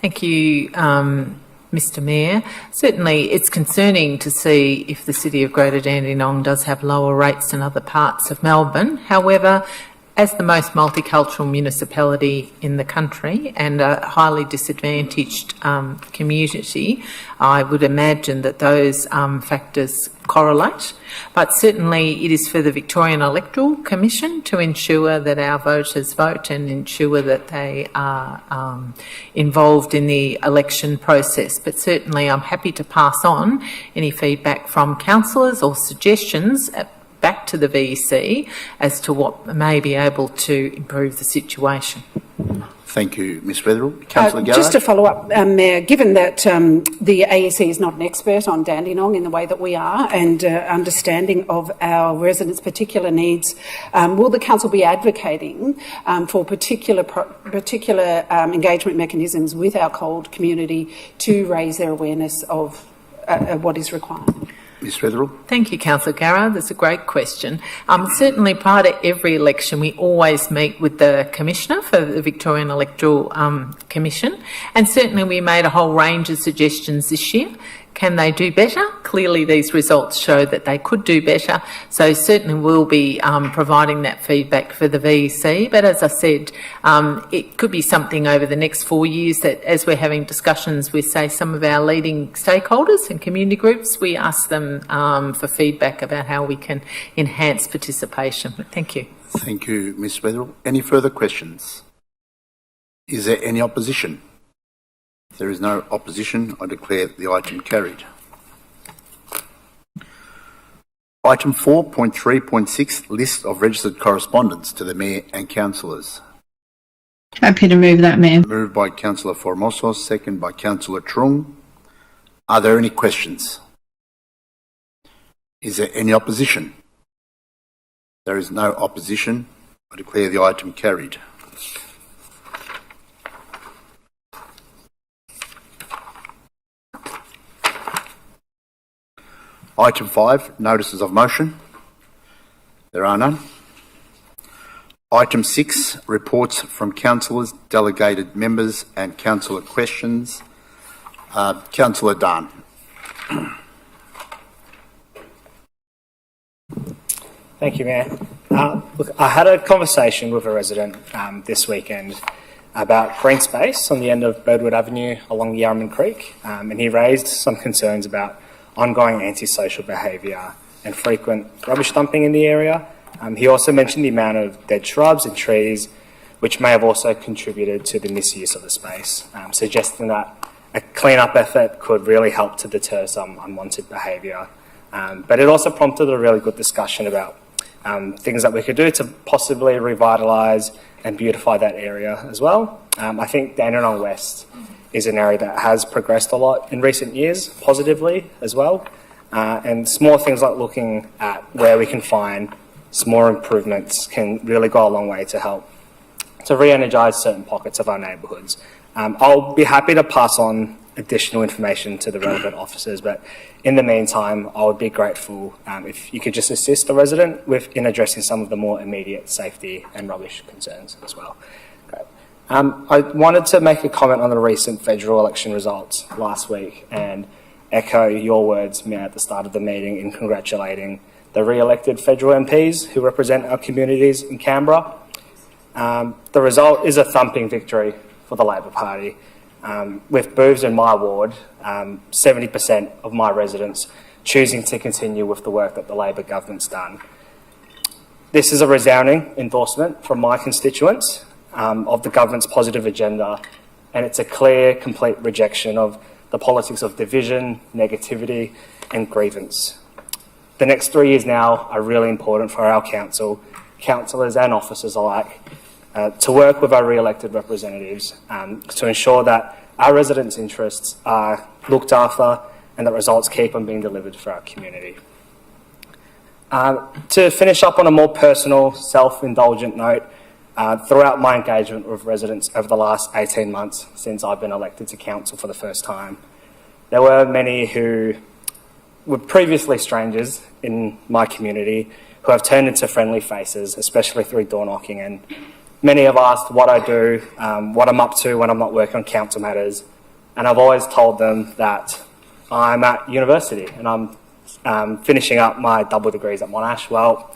Thank you, Mr Mayor. Certainly it's concerning to see if the City of Greater Dandenong does have lower rates than other parts of Melbourne. However, as the most multicultural municipality in the country and a highly disadvantaged community, I would imagine that those factors correlate. But certainly it is for the Victorian Electoral Commission to ensure that our voters vote and ensure that they are involved in the election process. But certainly I'm happy to pass on any feedback from councillors or suggestions back to the VEC as to what may be able to improve the situation. Thank you, Ms Weatherill. Councillor Garrard. Just to follow up, Mayor, given that the AEC is not an expert on Dandenong in the way that we are, and understanding of our residents' particular needs, will the council be advocating for particular engagement mechanisms with our COLD community to raise their awareness of what is required? Ms Weatherill. Thank you, Councillor Garrard. That's a great question. Certainly prior to every election, we always meet with the Commissioner for the Victorian Electoral Commission, and certainly we made a whole range of suggestions this year. Can they do better? Clearly, these results show that they could do better. So certainly we'll be providing that feedback for the VEC. But as I said, it could be something over the next 4 years that as we're having discussions with, say, some of our leading stakeholders and community groups, we ask them for feedback about how we can enhance participation. But thank you. Thank you, Ms. Weatherall. Any further questions? Is there any opposition? If there is no opposition, I declare the item carried. Item 4.3.6, list of registered correspondence to the Mayor and Councillors. Happy to move that, Mayor. Moved by Councillor Formosos, second by Councillor Trung. Are there any questions? Is there any opposition? There is no opposition. I declare the item carried. Item 5, notices of motion. There are none. Item 6, reports from councillors, delegated members and councillor questions. Councillor Dunn. Thank you, Mayor. Look, I had a conversation with a resident this weekend about green space on the end of Birdwood Avenue along Yarraman Creek, and he raised some concerns about ongoing antisocial behaviour and frequent rubbish dumping in the area. He also mentioned the amount of dead shrubs and trees, which may have also contributed to the misuse of the space, suggesting that a clean-up effort could really help to deter some unwanted behaviour. But it also prompted a really good discussion about things that we could do to possibly revitalise and beautify that area as well. I think Dandenong West is an area that has progressed a lot in recent years, positively as well. And small things like looking at where we can find small improvements can really go a long way to help to re-energise certain pockets of our neighbourhoods. I'll be happy to pass on additional information to the relevant officers, but in the meantime, I would be grateful if you could just assist the resident in addressing some of the more immediate safety and rubbish concerns as well. Great. I wanted to make a comment on the recent federal election results last week and echo your words, Mayor, at the start of the meeting in congratulating the re-elected federal MPs who represent our communities in Canberra. The result is a thumping victory for the Labor Party. With booths in my ward, 70% of my residents choosing to continue with the work that the Labor government's done. This is a resounding endorsement from my constituents of the government's positive agenda, and it's a clear, complete rejection of the politics of division, negativity and grievance. The next 3 years now are really important for our council, councillors and officers alike, to work with our re-elected representatives to ensure that our residents' interests are looked after and that results keep on being delivered for our community. To finish up on a more personal, self-indulgent note, throughout my engagement with residents over the last 18 months since I've been elected to council for the first time, there were many who were previously strangers in my community who have turned into friendly faces, especially through door knocking, and many have asked what I do, what I'm up to when I'm not working on council matters, and I've always told them that I'm at university and I'm finishing up my double degrees at Monash. Well,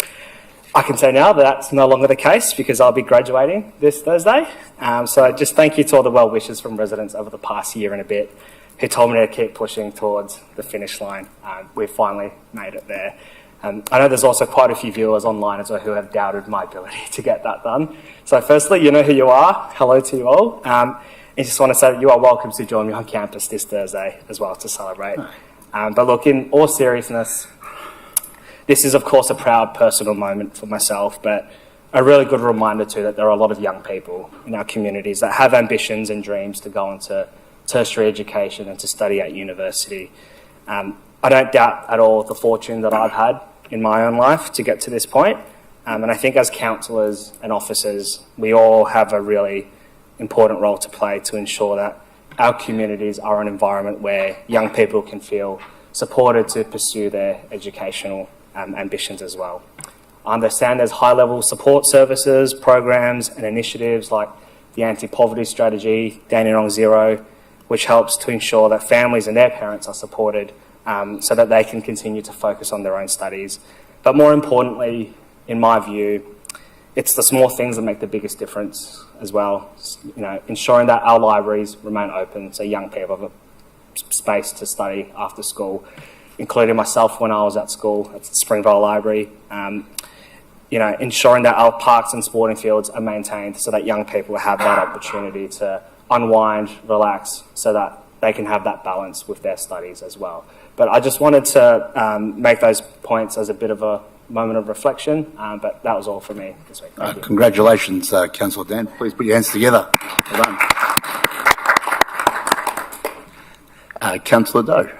I can say now that that's no longer the case because I'll be graduating this Thursday. So just thank you to all the well wishes from residents over the past year and a bit who told me to keep pushing towards the finish line. We've finally made it there. I know there's also quite a few viewers online as well who have doubted my ability to get that done. So firstly, you know who you are. Hello to you all. And just want to say that you are welcome to join me on campus this Thursday as well to celebrate. But look, in all seriousness, this is of course a proud personal moment for myself, but a really good reminder too that there are a lot of young people in our communities that have ambitions and dreams to go into tertiary education and to study at university. I don't doubt at all the fortune that I've had in my own life to get to this point. And I think as councillors and officers, we all have a really important role to play to ensure that our communities are an environment where young people can feel supported to pursue their educational ambitions as well. I understand there's high-level support services, programs and initiatives like the anti-poverty strategy, Dandenong Zero, which helps to ensure that families and their parents are supported so that they can continue to focus on their own studies. But more importantly, in my view, it's the small things that make the biggest difference as well. You know, ensuring that our libraries remain open so young people have a space to study after school, including myself when I was at school at the Springvale Library. You know, ensuring that our parks and sporting fields are maintained so that young people have that opportunity to unwind, relax, so that they can have that balance with their studies as well. But I just wanted to make those points as a bit of a moment of reflection, but that was all for me this week. Thank you. Congratulations, Councillor Dan. Please put your hands together. Well done. Councillor Doe.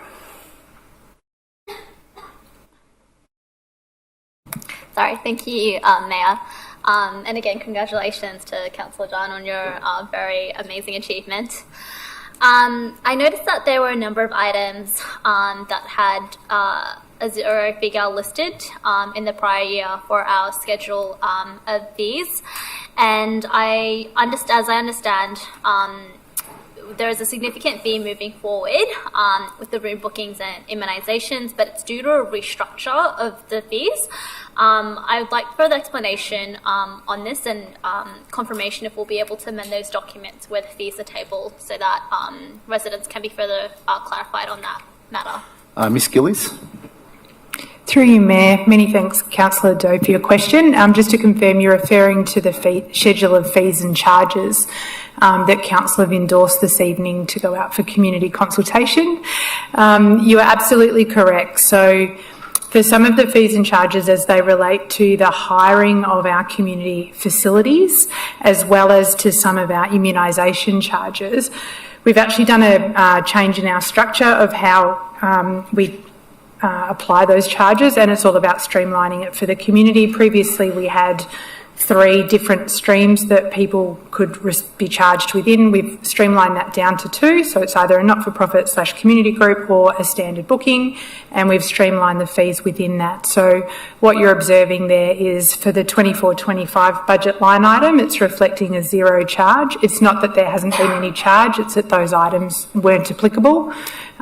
Sorry, thank you, Mayor. And again, congratulations to Councillor John on your very amazing achievement. I noticed that there were a number of items that had a zero figure listed in the prior year for our schedule of fees. And as I understand, there is a significant fee moving forward with the room bookings and immunisations, but it's due to a restructure of the fees. I would like further explanation on this and confirmation if we'll be able to amend those documents where the fees are tabled so that residents can be further clarified on that matter. Ms Gillies. Through you, Mayor. Many thanks, Councillor Doe, for your question. Just to confirm, you're referring to the schedule of fees and charges that Council have endorsed this evening to go out for community consultation. You are absolutely correct. So for some of the fees and charges as they relate to the hiring of our community facilities, as well as to some of our immunisation charges, we've actually done a change in our structure of how we apply those charges, and it's all about streamlining it for the community. Previously, we had 3 different streams that people could be charged within. We've streamlined that down to 2, so it's either a not-for-profit / community group or a standard booking, and we've streamlined the fees within that. So what you're observing there is for the 24-25 budget line item, it's reflecting a 0 charge. It's not that there hasn't been any charge, it's that those items weren't applicable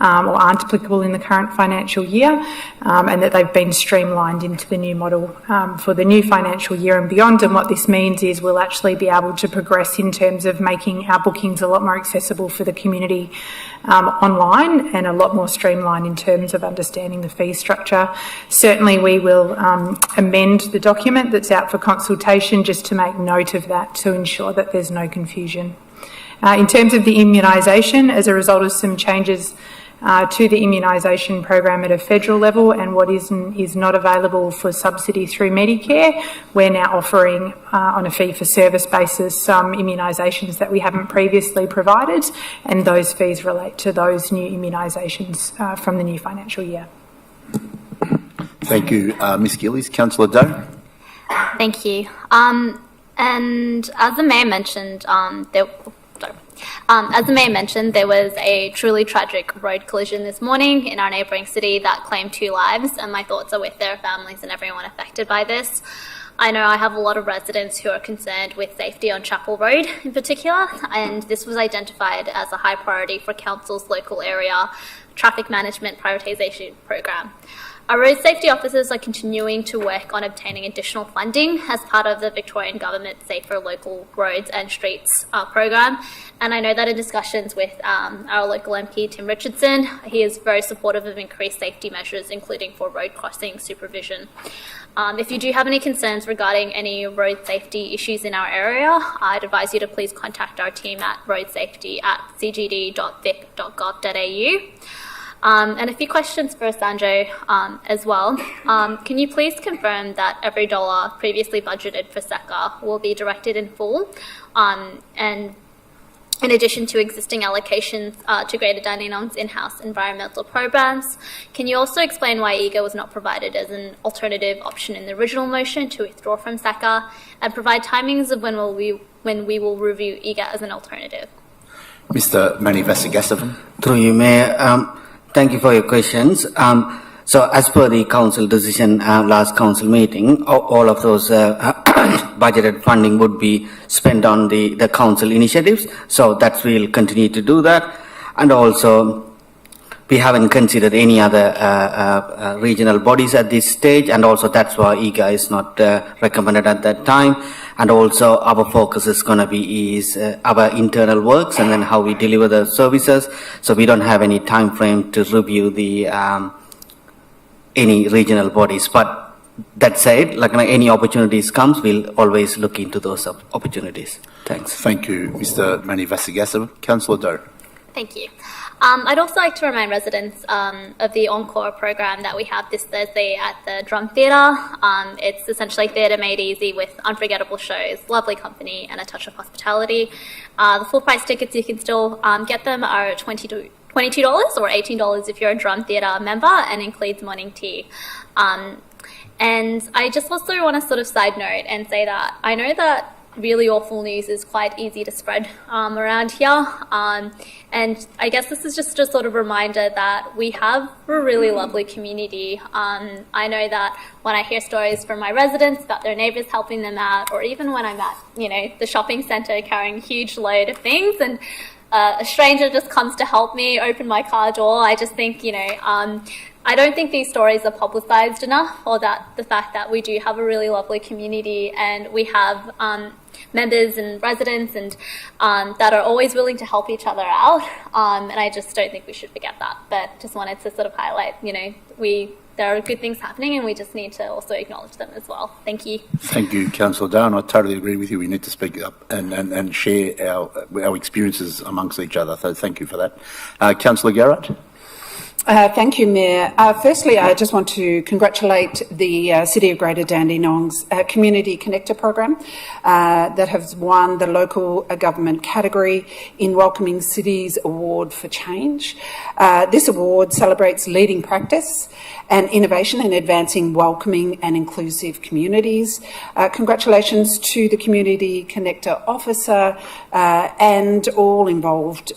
or aren't applicable in the current financial year, and that they've been streamlined into the new model for the new financial year and beyond. And what this means is we'll actually be able to progress in terms of making our bookings a lot more accessible for the community online and a lot more streamlined in terms of understanding the fee structure. Certainly we will amend the document that's out for consultation just to make note of that to ensure that there's no confusion. In terms of the immunisation, as a result of some changes to the immunisation program at a federal level and what is not available for subsidy through Medicare, we're now offering on a fee-for-service basis some immunisations that we haven't previously provided, and those fees relate to those new immunisations from the new financial year. Thank you, Ms Gillies. Councillor Doe. Thank you. And as the Mayor mentioned, there was a truly tragic road collision this morning in our neighbouring city that claimed 2 lives, and my thoughts are with their families and everyone affected by this. I know I have a lot of residents who are concerned with safety on Chapel Road in particular, and this was identified as a high priority for Council's local area traffic management prioritisation program. Our road safety officers are continuing to work on obtaining additional funding as part of the Victorian Government Safer Local Roads and Streets program. And I know that in discussions with our local MP, Tim Richardson, he is very supportive of increased safety measures, including for road crossing supervision. If you do have any concerns regarding any road safety issues in our area, I'd advise you to please contact our team at roadsafety@cgd.vic.gov.au. And a few questions for Sanjay as well. Can you please confirm that every dollar previously budgeted for SECA will be directed in full, and in addition to existing allocations to Greater Dandenong's in-house environmental programs? Can you also explain why EGA was not provided as an alternative option in the original motion to withdraw from SECA, and provide timings of when we will review EGA as an alternative? Mr Manivasagasavan. Through you, Mayor. Thank you for your questions. So as per the council decision last council meeting, all of those budgeted funding would be spent on the council initiatives. So that we'll continue to do that. And also, we haven't considered any other regional bodies at this stage, and also that's why EGA is not recommended at that time. And also our focus is going to be our internal works and then how we deliver the services. So we don't have any time frame to review the any regional bodies. But that said, like any opportunities comes, we'll always look into those opportunities. Thanks. Thank you, Mr. Mani Vasigasavam. Councillor Doe. Thank you. I'd also like to remind residents of the Encore program that we have this Thursday at the Drum Theatre. It's essentially theatre made easy with unforgettable shows, lovely company and a touch of hospitality. The full price tickets, you can still get them, are $22 or $18 if you're a Drum Theatre member, and includes morning tea. And I just also want to sort of side note and say that I know that really awful news is quite easy to spread around here. And I guess this is just a sort of reminder that we have a really lovely community. I know that when I hear stories from my residents about their neighbours helping them out, or even when I'm at, the shopping centre carrying a huge load of things and a stranger just comes to help me open my car door, I just think, I don't think these stories are publicised enough, or that the fact that we do have a really lovely community and we have members and residents and that are always willing to help each other out. And I just don't think we should forget that. But just wanted to sort of highlight, there are good things happening and we just need to also acknowledge them as well. Thank you. Thank you, Councillor Doe, and I totally agree with you. We need to speak up and share our experiences amongst each other. So thank you for that. Councillor Garrett. Thank you, Mayor. Firstly, I just want to congratulate the City of Greater Dandenong's Community Connector program that has won the local government category in Welcoming Cities Award for Change. This award celebrates leading practice and innovation in advancing welcoming and inclusive communities. Congratulations to the Community Connector Officer and all involved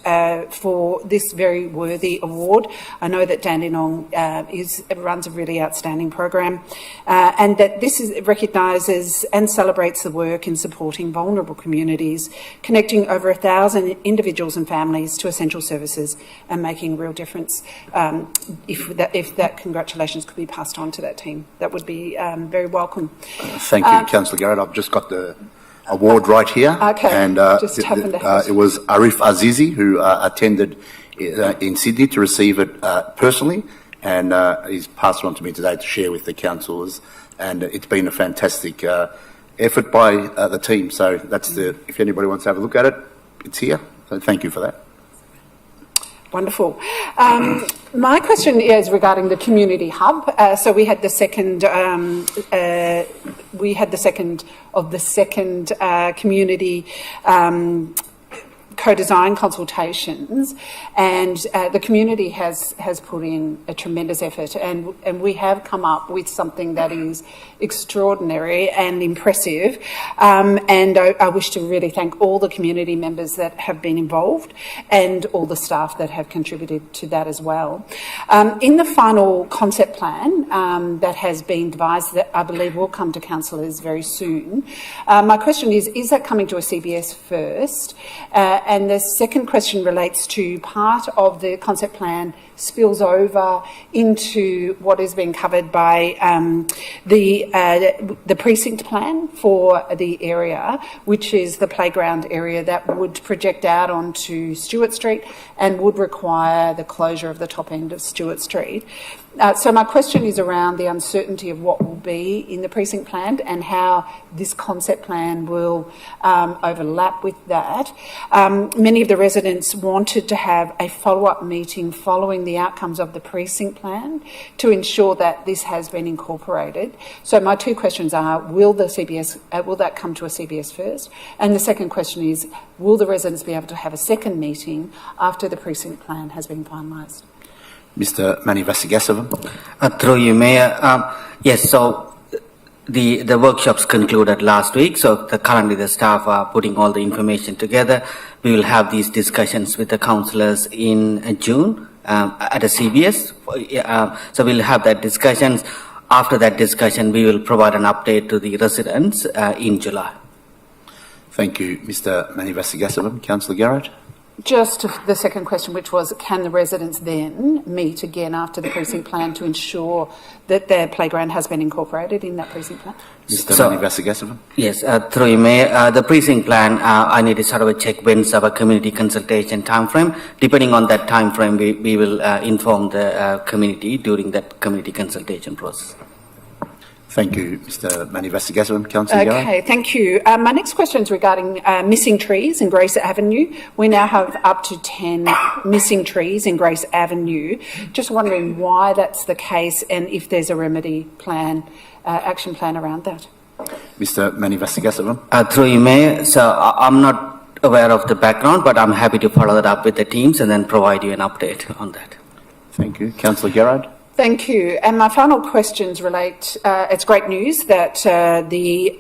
for this very worthy award. I know that Dandenong runs a really outstanding program and that this recognises and celebrates the work in supporting vulnerable communities, connecting over 1,000 individuals and families to essential services and making a real difference. If that congratulations could be passed on to that team, that would be very welcome. Thank you, Councillor Garrett. I've just got the award right here. Okay, and just happened to have it was Arif Azizi who attended in Sydney to receive it personally, and he's passed it on to me today to share with the councillors, and it's been a fantastic effort by the team. So that's if anybody wants to have a look at it, it's here. So thank you for that. Wonderful. My question is regarding the community hub. So we had the second of the second community co-design consultations, and the community has put in a tremendous effort, and we have come up with something that is extraordinary and impressive, and I wish to really thank all the community members that have been involved and all the staff that have contributed to that as well. In the final concept plan that has been devised, that I believe will come to councillors very soon, my question is that coming to a CBS first? And the second question relates to part of the concept plan spills over into what is being covered by the precinct plan for the area, which is the playground area that would project out onto Stewart Street and would require the closure of the top end of Stewart Street. So my question is around the uncertainty of what will be in the precinct plan and how this concept plan will overlap with that. Many of the residents wanted to have a follow-up meeting following the outcomes of the precinct plan to ensure that this has been incorporated. So my two questions are, will that come to a CBS first? And the second question is, will the residents be able to have a second meeting after the precinct plan has been finalised? Mr. Mani Vasigasavam. Through you, Mayor. Yes, so the workshops concluded last week, so currently the staff are putting all the information together. We will have these discussions with the councillors in June at a CBS. So we'll have that discussions. After that discussion, we will provide an update to the residents in July. Thank you, Mr. Mani Vasigasavam. Councillor Garrett. Just the second question, which was, can the residents then meet again after the precinct plan to ensure that their playground has been incorporated in that precinct plan? Mr. So- Manivasagasavam. Yes, through you, Mayor, the precinct plan, I need to sort of check when's our community consultation timeframe. Depending on that timeframe, we will inform the community during that community consultation process. Thank you, Mr. Manivasagasavam. Councillor Garrard. Okay, thank you. My next question is regarding missing trees in Grace Avenue. We now have up to 10 missing trees in Grace Avenue. Just wondering why that's the case and if there's a remedy plan, action plan around that. Mr. Manivasagasavam. Through you, Mayor, so I'm not aware of the background, but I'm happy to follow that up with the teams and then provide you an update on that. Thank you. Councillor Garrard. Thank you. And my final questions relate, it's great news that the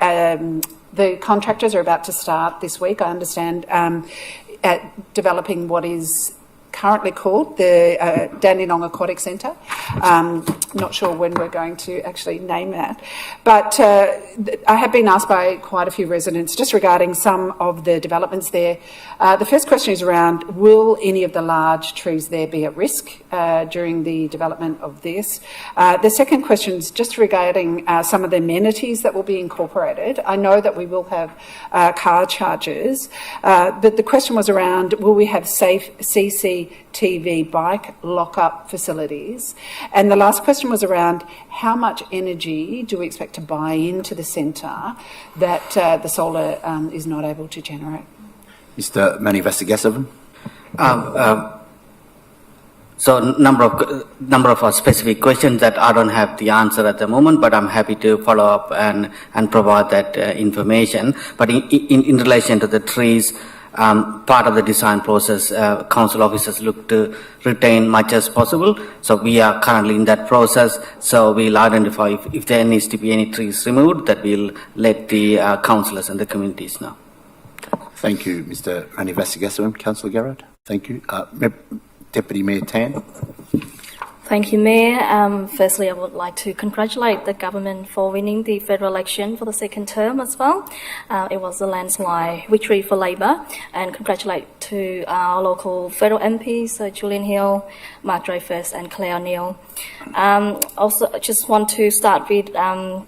contractors are about to start this week, I understand, at developing what is currently called the Dandenong Aquatic Centre. Not sure when we're going to actually name that. But I have been asked by quite a few residents just regarding some of the developments there. The first question is around, will any of the large trees there be at risk during the development of this? The second question is just regarding some of the amenities that will be incorporated. I know that we will have car chargers, but the question was around, will we have safe CCTV bike lock-up facilities? And the last question was around, how much energy do we expect to buy into the centre that the solar is not able to generate? Mr. Manivasagasavam. So number of specific questions that I don't have the answer at the moment, but I'm happy to follow up and provide that information. But in relation to the trees, part of the design process, council officers look to retain much as possible. So we are currently in that process. So we'll identify if there needs to be any trees removed, that we'll let the councillors and the communities know. Thank you, Mr. Manivasagasavam. Councillor Garrard. Thank you. Deputy Mayor Tan. Thank you, Mayor. Firstly, I would like to congratulate the government for winning the federal election for the second term as well. It was a landslide victory for Labor, and congratulate to our local federal MPs, Julian Hill, Mark Dreyfus and Claire O'Neill. Also, I just want to start with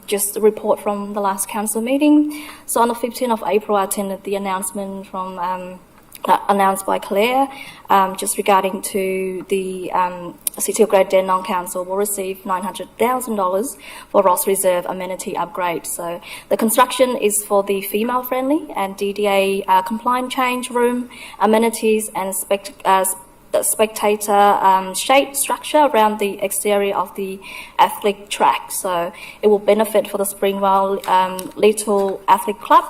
just a report from the last council meeting. So on the 15th of April, I attended the announcement from announced by Claire, just regarding to the City of Great Dandenong Council will receive $900,000 for Ross Reserve amenity upgrade. So the construction is for the female-friendly and DDA compliant change room, amenities and spectator shade structure around the exterior of the athletic track. So it will benefit for the Springvale Little Athletic Club,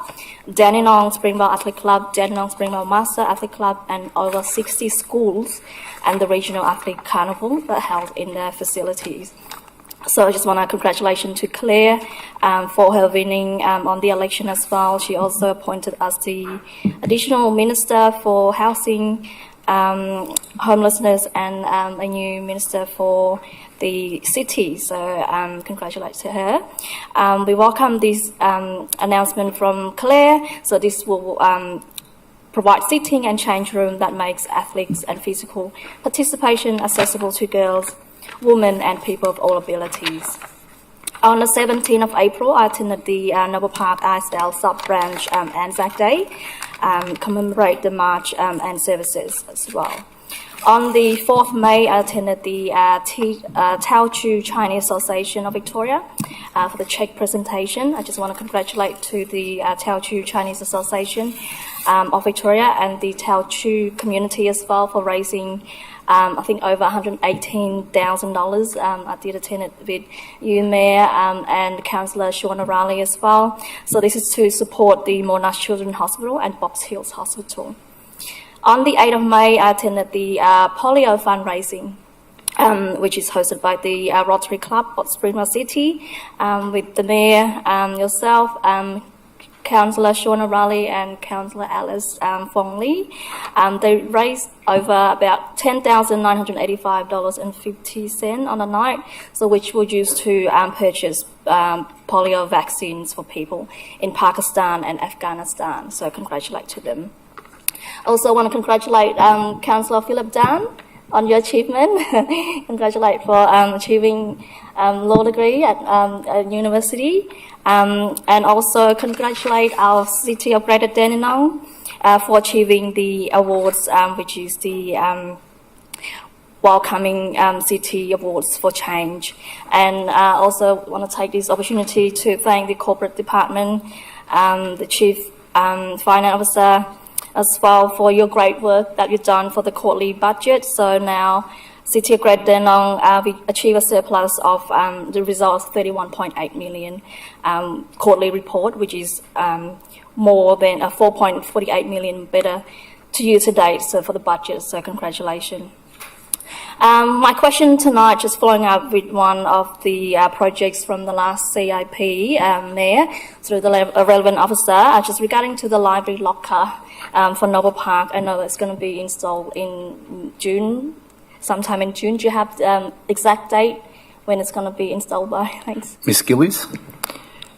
Dandenong Springvale Athletic Club, Dandenong Springvale Master Athletic Club, and over 60 schools and the Regional Athletic Carnival that held in their facilities. So I just want to congratulations to Claire for her winning on the election as well. She also appointed us the additional Minister for Housing, homelessness, and a new minister for the city. So congratulations to her. We welcome this announcement from Claire. So this will provide seating and change room that makes athletics and physical participation accessible to girls, women and people of all abilities. On the 17th of April, I attended the Noble Park ISL sub-branch Anzac Day, commemorate the march and services as well. On the 4th of May, I attended the Teochew Chinese Association of Victoria for the check presentation. I just want to congratulate to the Teochew Chinese Association of Victoria and the Teochew community as well for raising I think over $118,000. I did attend it with you, Mayor, and Councillor Shauna Riley as well. So this is to support the Monash Children's Hospital and Box Hills Hospital. On the 8th of May, I attended the polio fundraising, which is hosted by the Rotary Club of Springvale City, with the Mayor, yourself, Councillor Shauna Riley and Councillor Alice Fong Lee. They raised over about $10,985.50 on the night, so which we'll use to purchase polio vaccines for people in Pakistan and Afghanistan. So congratulate to them. Also want to congratulate Councillor Philip Dan on your achievement. Congratulate for achieving law degree at university. And also congratulate our City of Greater Dandenong for achieving the awards, which is the Welcoming City Awards for Change. And also want to take this opportunity to thank the Corporate Department, the Chief Finance Officer as well for your great work that you've done for the quarterly budget. So now City of Greater Dandenong, we achieve a surplus of the results 31.8 million quarterly report, which is more than 4.48 million better to year to date. So for the budget, so congratulations. My question tonight, just following up with one of the projects from the last CIP, Mayor, through the relevant officer, just regarding to the library locker for Noble Park. I know it's going to be installed in June, sometime in June. Do you have the exact date when it's going to be installed by? Thanks. Ms Gillies?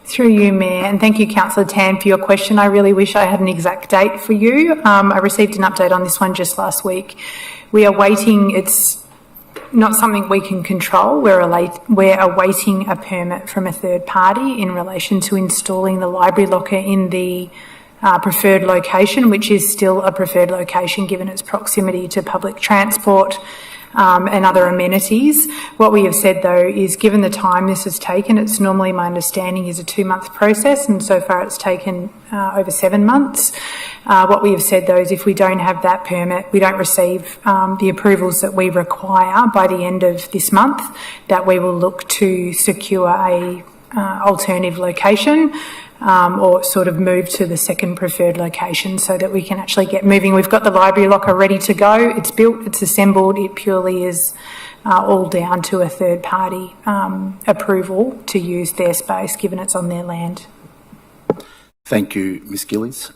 Through you, Mayor, and thank you, Councillor Tan, for your question. I really wish I had an exact date for you. I received an update on this one just last week. We are waiting. It's not something we can control. We're awaiting a permit from a third party in relation to installing the library locker in the preferred location, which is still a preferred location given its proximity to public transport and other amenities. What we have said, though, is given the time this has taken, it's normally, my understanding, is a 2-month process, and so far it's taken over 7 months. What we have said, though, is if we don't have that permit, we don't receive the approvals that we require by the end of this month, that we will look to secure a alternative location or sort of move to the second preferred location so that we can actually get moving. We've got the library locker ready to go. It's built, it's assembled. It purely is all down to a third party approval to use their space, given it's on their land. Thank you, Ms Gillies.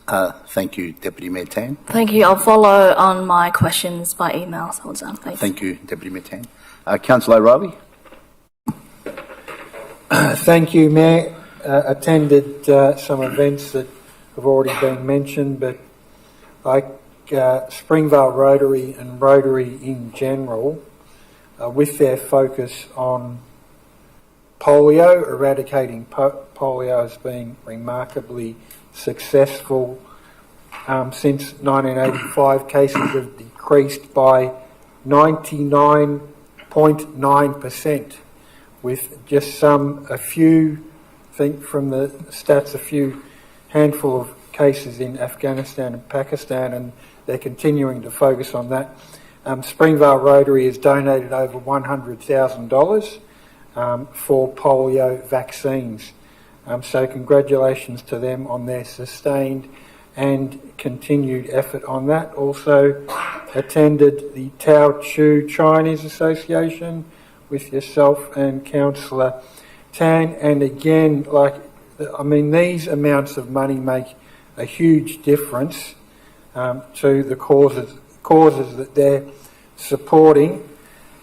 Thank you, Deputy Mayor Tan. Thank you. I'll follow on my questions by email. So done. Thanks. Thank you, Deputy Mayor Tan. Councillor O'Reilly? Thank you, Mayor. Attended some events that have already been mentioned, but like Springvale Rotary and Rotary in general, with their focus on polio, eradicating polio has been remarkably successful. Since 1985, cases have decreased by 99.9%, with just a few, I think from the stats, a few handful of cases in Afghanistan and Pakistan, and they're continuing to focus on that. Springvale Rotary has donated over $100,000 for polio vaccines. So congratulations to them on their sustained and continued effort on that. Also attended the Tao Chu Chinese Association with yourself and Councillor Tan, and again, these amounts of money make a huge difference to the causes that they're supporting.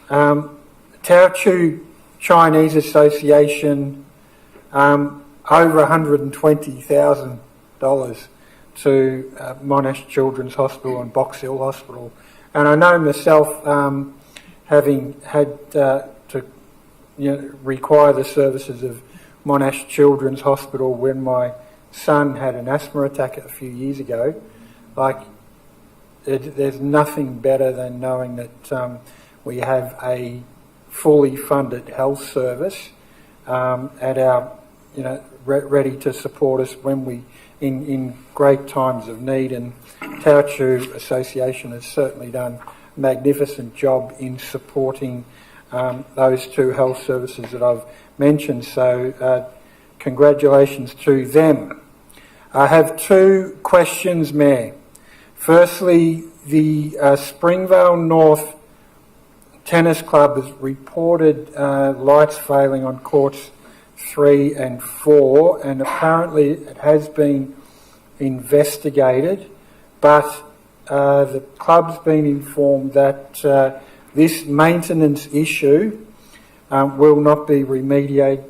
Tao Chu Chinese Association, over $120,000 to Monash Children's Hospital and Box Hill Hospital. And I know myself, having had to require the services of Monash Children's Hospital when my son had an asthma attack a few years ago, there's nothing better than knowing that we have a fully funded health service at our, ready to support us when we, in great times of need. And Tao Chu Association has certainly done a magnificent job in supporting those two health services that I've mentioned. So congratulations to them. I have two questions, Mayor. Firstly, the Springvale North Tennis Club has reported lights failing on courts 3 and 4, and apparently it has been investigated, but the club's been informed that this maintenance issue will not be remediated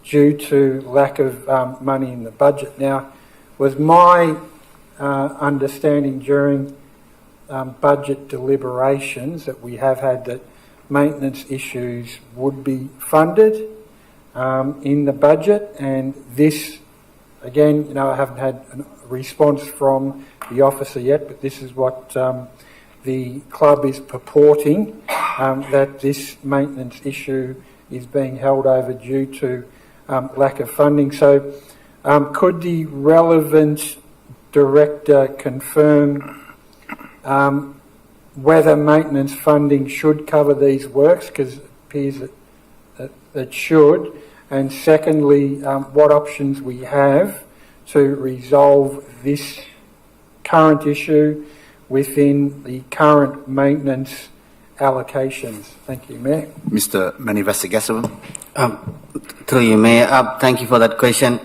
due to lack of money in the budget. Now, was my understanding during budget deliberations that we have had that maintenance issues would be funded in the budget, and this, again, I haven't had a response from the officer yet, but this is what the club is purporting, that this maintenance issue is being held over due to lack of funding. So could the relevant director confirm whether maintenance funding should cover these works, because it appears that it should, and secondly, what options we have to resolve this current issue within the current maintenance allocations. Thank you, Mayor. Mr. Manivasagasavam. Through you, Mayor. Thank you for that question.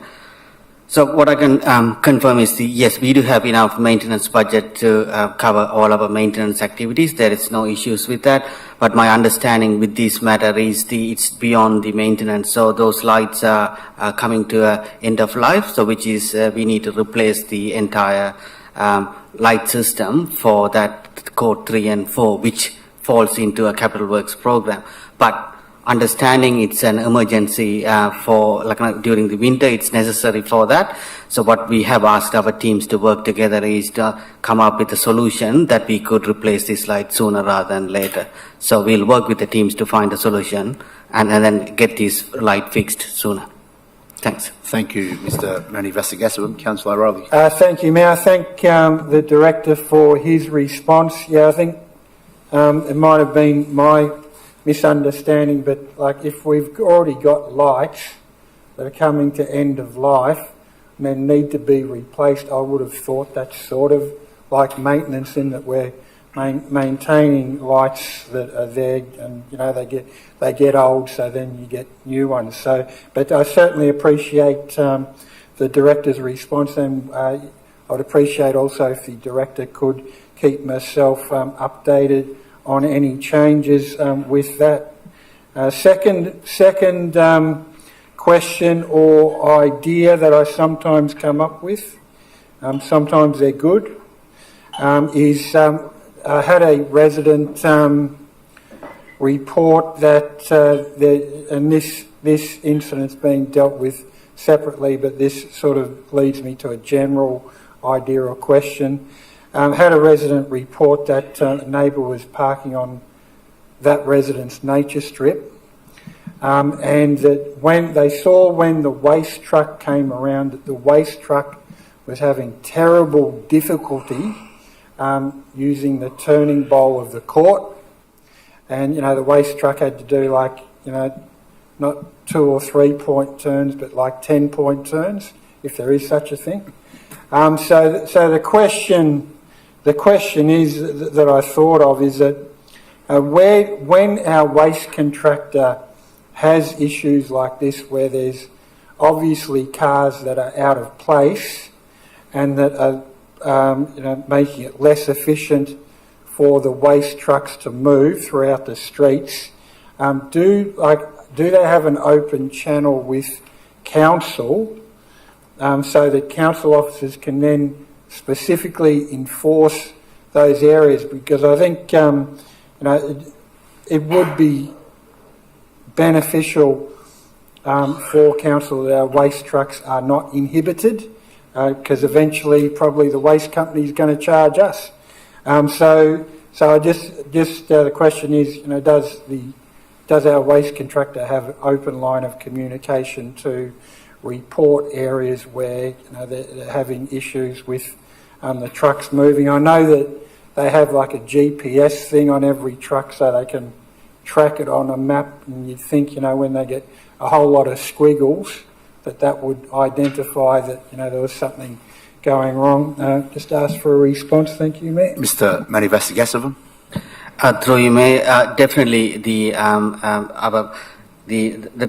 So what I can confirm is yes, we do have enough maintenance budget to cover all our maintenance activities. There is no issues with that. But my understanding with this matter is it's beyond the maintenance. So those lights are coming to an end of life. So which is we need to replace the entire light system for that code 3 and 4, which falls into a capital works program. But understanding it's an emergency for during the winter, it's necessary for that. So what we have asked our teams to work together is to come up with a solution that we could replace this light sooner rather than later. So we'll work with the teams to find a solution and then get this light fixed sooner. Thanks. Thank you, Mr. Manivasagasavam. Councillor O'Reilly. Thank you, Mayor. I thank the director for his response. Yeah, I think it might have been my misunderstanding, but if we've already got lights that are coming to end of life and then need to be replaced, I would have thought that's sort of like maintenance, in that we're maintaining lights that are there, and they get old, so then you get new ones. So, but I certainly appreciate the director's response, and I'd appreciate also if the director could keep myself updated on any changes with that. Second question or idea that I sometimes come up with, sometimes they're good, is I had a resident report that, and this incident's being dealt with separately, but this sort of leads me to a general idea or question. Had a resident report that a neighbour was parking on that resident's nature strip, and that when the waste truck came around, that the waste truck was having terrible difficulty using the turning bowl of the court, and the waste truck had to do not 2 or 3 point turns, but 10-point turns, if there is such a thing. So the question is that I thought of is that when our waste contractor has issues like this, where there's obviously cars that are out of place and that are making it less efficient for the waste trucks to move throughout the streets, do they have an open channel with council so that council officers can then specifically enforce those areas? Because I think it would be beneficial for council that our waste trucks are not inhibited, because eventually probably the waste company is going to charge us. So I just the question is, does our waste contractor have an open line of communication to report areas where they're having issues with the trucks moving? I know that they have a GPS thing on every truck so they can track it on a map, and you'd think, when they get a whole lot of squiggles, that would identify that, there was something going wrong. Just ask for a response. Thank you, Mayor. Mr. Manivasagasavam. Through you, Mayor, definitely the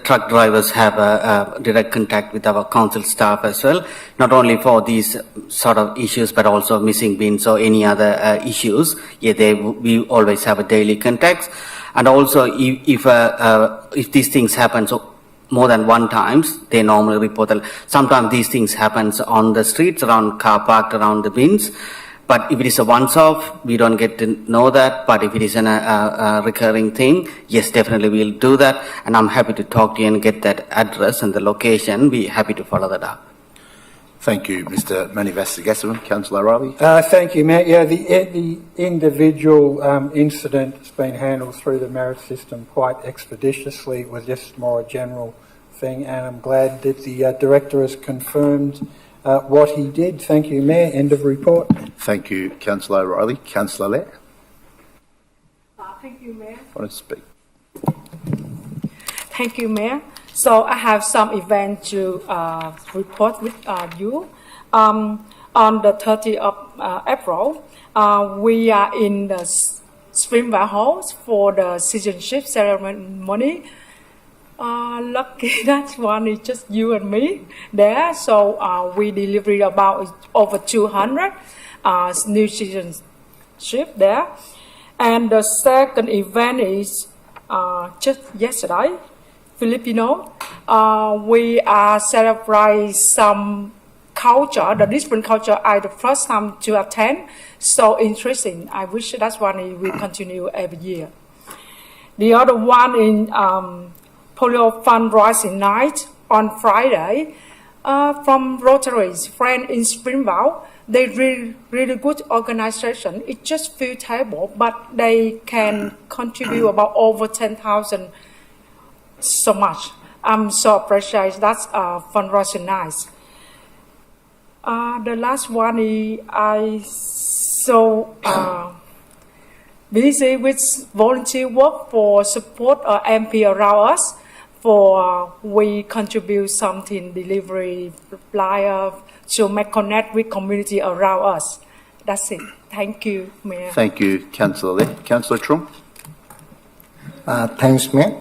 truck drivers have a direct contact with our council staff as well, not only for these sort of issues, but also missing bins or any other issues. We always have a daily contact. And also, if these things happen, so more than one times, they normally report that. Sometimes these things happens on the streets, around car parked around the bins. But if it is a once-off, we don't get to know that. But if it is a recurring thing, yes, definitely we'll do that. And I'm happy to talk to you and get that address and the location. Be happy to follow that up. Thank you, Mr. Manivasagasavan. Councillor O'Reilly. Thank you, Mayor. Yeah, the individual incident has been handled through the merit system quite expeditiously. It was just more a general thing, and I'm glad that the Director has confirmed what he did. Thank you, Mayor. End of report. Thank you, Councillor O'Reilly. Councillor Lair. Thank you, Mayor. Want to speak? Thank you, Mayor. So I have some event to report with you. On the 30th of April, we are in the Springvale Hall for the citizenship ceremony. Lucky that one is just you and me there. So we delivered about over 200 new citizenship there. And the second event is just yesterday. Filipino, we are celebrating some culture, the different culture I the first time to attend. So interesting. I wish that one will continue every year. The other one in polio fundraising night on Friday from Rotary's friend in Springvale. They really good organization. It's just few table, but they can contribute about over 10,000. So much. I'm so appreciate that's fundraising nice. The last one is I so busy with volunteer work for support MP around us. For we contribute something delivery flyer to make connect with community around us. That's it. Thank you, Mayor. Thank you, Councillor Lair. Councillor Trump. Thanks, Mayor.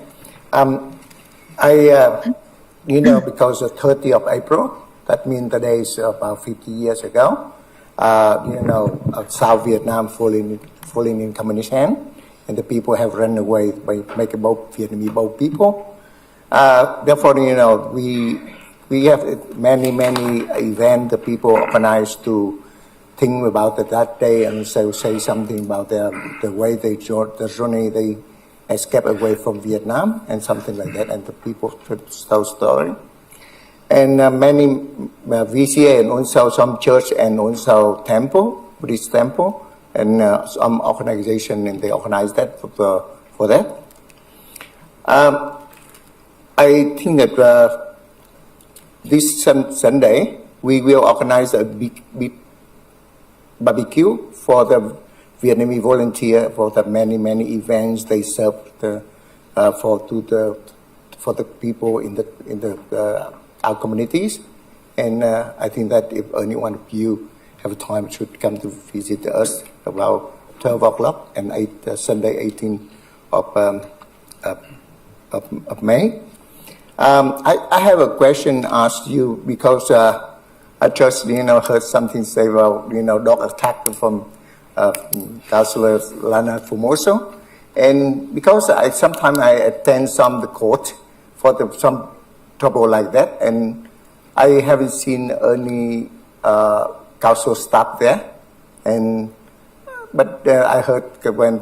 Because the 30th of April, that means the day is about 50 years ago, South Vietnam falling in communist hand, and the people have run away by making both Vietnamese both people. Therefore, we have many events the people organize to think about that day and say something about the way they the journey they escape away from Vietnam and something like that, and the people tell story. And many VCA and also some church and also temple, Buddhist temple, and some organization, and they organize that for that. I think that this Sunday we will organize a big barbecue for the Vietnamese volunteer for the many events they serve for the people in our communities, and I think that if any one of you have time should come to visit us about 12 o'clock and Sunday 18th of May. I have a question asked you because I just heard something say about dog attack from Councillor Lana Formoso, and because sometimes I attend the court for some trouble like that, and I haven't seen any council staff there, but I heard when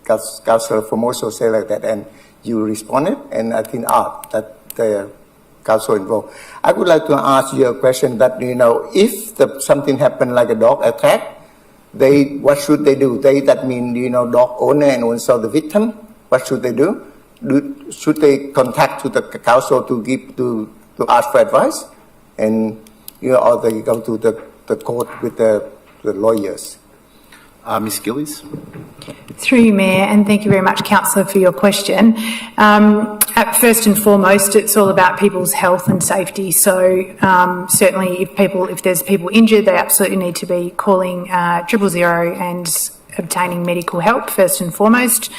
Councillor Formoso say like that, and you responded, and I think that the council involved. I would like to ask you a question that if something happened like a dog attack, what should they do? That mean dog owner and also the victim. What should they do? Should they contact to the council to ask for advice, and or they go to the court with the lawyers? Ms. Gillies. Through you, Mayor, and thank you very much, Councillor, for your question. First and foremost, it's all about people's health and safety. So certainly, if there's people injured, they absolutely need to be calling 000 and obtaining medical help first and foremost.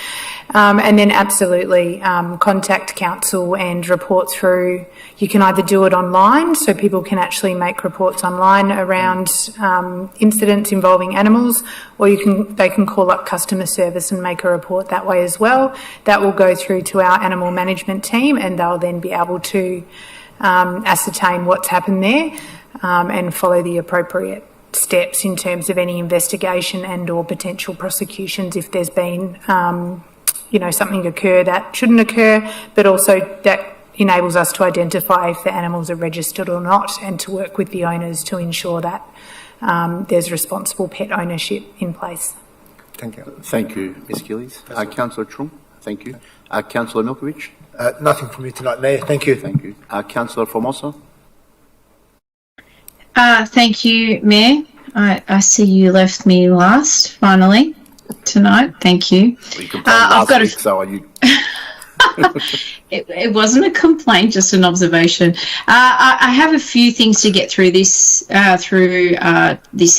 And then absolutely contact council and report through. You can either do it online, so people can actually make reports online around incidents involving animals, or they can call up customer service and make a report that way as well. That will go through to our animal management team, and they'll then be able to ascertain what's happened there and follow the appropriate steps in terms of any investigation and or potential prosecutions if there's been something occur that shouldn't occur, but also that enables us to identify if the animals are registered or not, and to work with the owners to ensure that there's responsible pet ownership in place. Thank you. Thank you, Ms Gillies. Councillor Trung, thank you. Councillor Milkovich. Nothing from me tonight, Mayor. Thank you. Thank you. Councillor Formosa. Thank you, Mayor. I see you left me last, finally, tonight. Thank you. Well, you complained last week, so are you... It wasn't a complaint, just an observation. I have a few things to get through this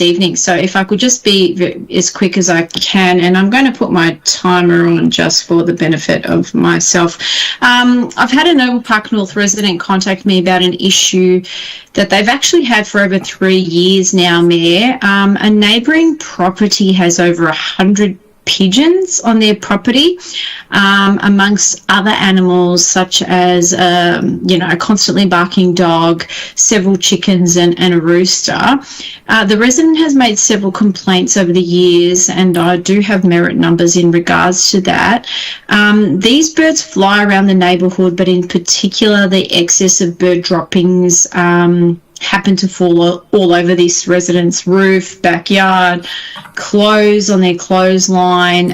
evening, so if I could just be as quick as I can, and I'm going to put my timer on just for the benefit of myself. I've had a Noble Park North resident contact me about an issue that they've actually had for over 3 years now, Mayor. A neighbouring property has over 100 pigeons on their property, amongst other animals such as, a constantly barking dog, several chickens and a rooster. The resident has made several complaints over the years, and I do have merit numbers in regards to that. These birds fly around the neighbourhood, but in particular the excess of bird droppings happen to fall all over this resident's roof, backyard, clothes on their clothesline.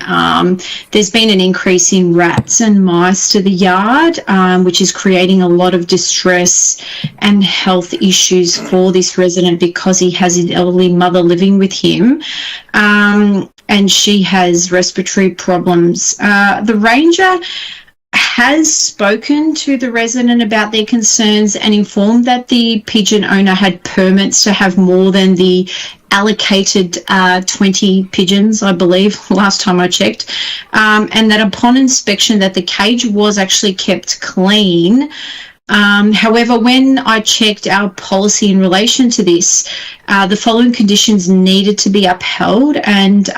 There's been an increase in rats and mice to the yard, which is creating a lot of distress and health issues for this resident because he has his elderly mother living with him, and she has respiratory problems. The ranger has spoken to the resident about their concerns and informed that the pigeon owner had permits to have more than the allocated 20 pigeons, I believe, last time I checked, and that upon inspection that the cage was actually kept clean. However, when I checked our policy in relation to this, the following conditions needed to be upheld, and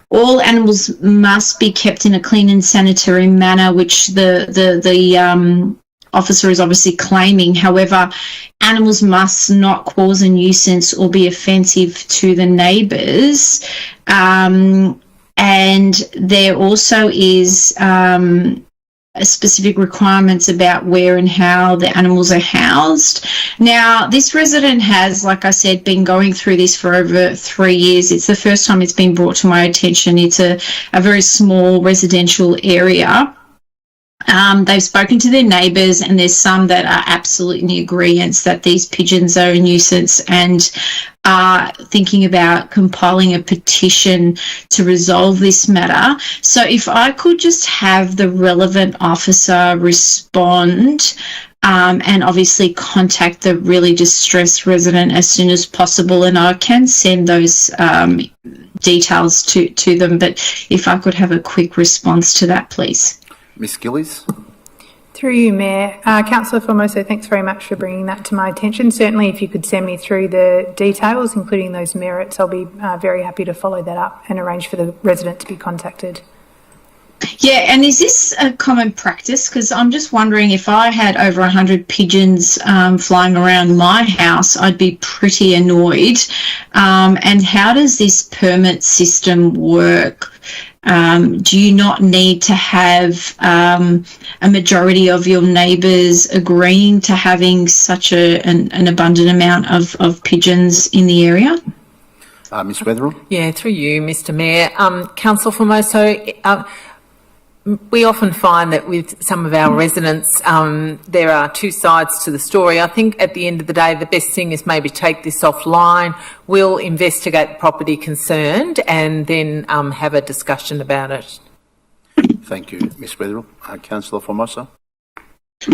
all animals must be kept in a clean and sanitary manner, which the officer is obviously claiming. However, animals must not cause a nuisance or be offensive to the neighbours. And there also is specific requirements about where and how the animals are housed. Now, this resident has, like I said, been going through this for over 3 years. It's the first time it's been brought to my attention. It's a very small residential area. They've spoken to their neighbours, and there's some that are absolutely in agreement that these pigeons are a nuisance and are thinking about compiling a petition to resolve this matter. So if I could just have the relevant officer respond and obviously contact the really distressed resident as soon as possible, and I can send those details to them, but if I could have a quick response to that, please. Ms Gillies. Through you, Mayor. Councillor Formosa, thanks very much for bringing that to my attention. Certainly, if you could send me through the details, including those merits, I'll be very happy to follow that up and arrange for the resident to be contacted. Yeah, and is this a common practice? Because I'm just wondering, if I had over 100 pigeons flying around my house, I'd be pretty annoyed. And how does this permit system work? Do you not need to have a majority of your neighbours agreeing to having such an abundant amount of pigeons in the area? Ms Weatherill. Yeah, through you, Mr Mayor. Councillor Formoso, we often find that with some of our residents, there are two sides to the story. I think at the end of the day, the best thing is maybe take this offline. We'll investigate the property concerned and then have a discussion about it. Thank you, Ms Weatherill. Councillor Formosa.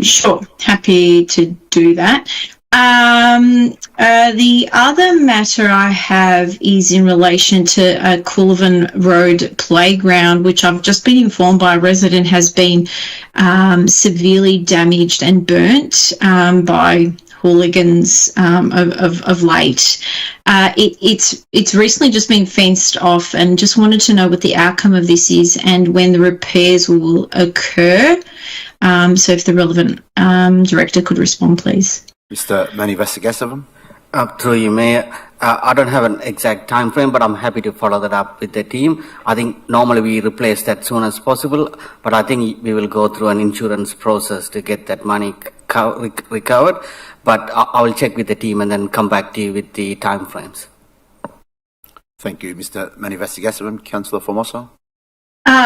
Sure, happy to do that. The other matter I have is in relation to Coolivin Road Playground, which I've just been informed by a resident has been severely damaged and burnt by hooligans of late. It's recently just been fenced off, and just wanted to know what the outcome of this is and when the repairs will occur. So if the relevant director could respond, please. Mr. Manivasagasavam. Through you, Mayor. I don't have an exact time frame, but I'm happy to follow that up with the team. I think normally we replace that soon as possible, but I think we will go through an insurance process to get that money recovered. But I will check with the team and then come back to you with the time frames. Thank you, Mr. Manivasagasavam. Councillor Formosa.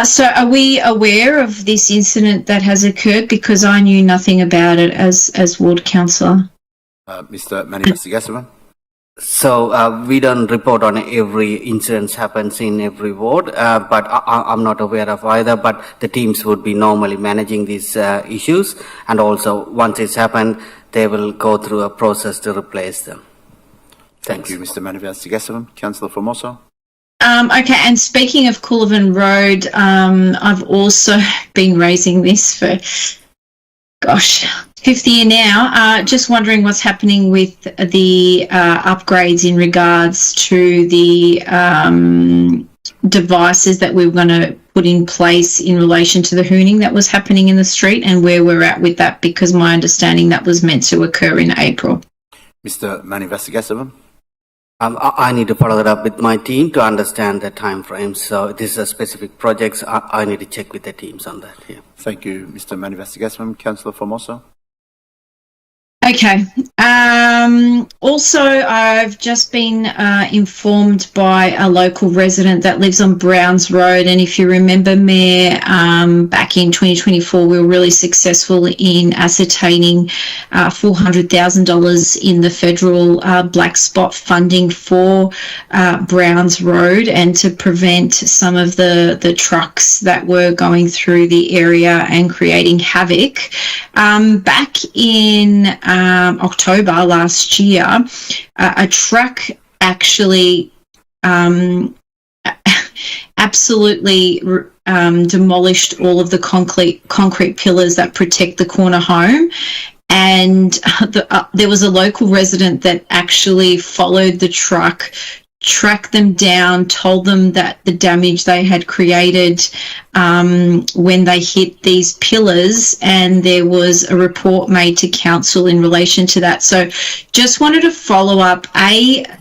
So are we aware of this incident that has occurred? Because I knew nothing about it as ward councillor. Mr. Manivasagasavam. So we don't report on every incident happens in every ward, but I'm not aware of either. But the teams would be normally managing these issues, and also once it's happened, they will go through a process to replace them. Thank you, Mr. Manivasagasavam. Councillor Formosa. Okay, and speaking of Coolivin Road, I've also been raising this for, 5th year now. Just wondering what's happening with the upgrades in regards to the devices that we were going to put in place in relation to the hooning that was happening in the street, and where we're at with that, because my understanding that was meant to occur in April. Mr. Manivasagasavam. I need to follow that up with my team to understand the time frames. So this is a specific projects. I need to check with the teams on that. Yeah. Thank you, Mr. Manivasagasavam. Councillor Formosa. Okay. Also, I've just been informed by a local resident that lives on Browns Road, and if you remember, Mayor, back in 2024, we were really successful in ascertaining $400,000 in the federal black spot funding for Browns Road, and to prevent some of the trucks that were going through the area and creating havoc. Back in October last year, a truck actually absolutely demolished all of the concrete pillars that protect the corner home. And there was a local resident that actually followed the truck, tracked them down, told them that the damage they had created when they hit these pillars, and there was a report made to council in relation to that. So just wanted to follow up,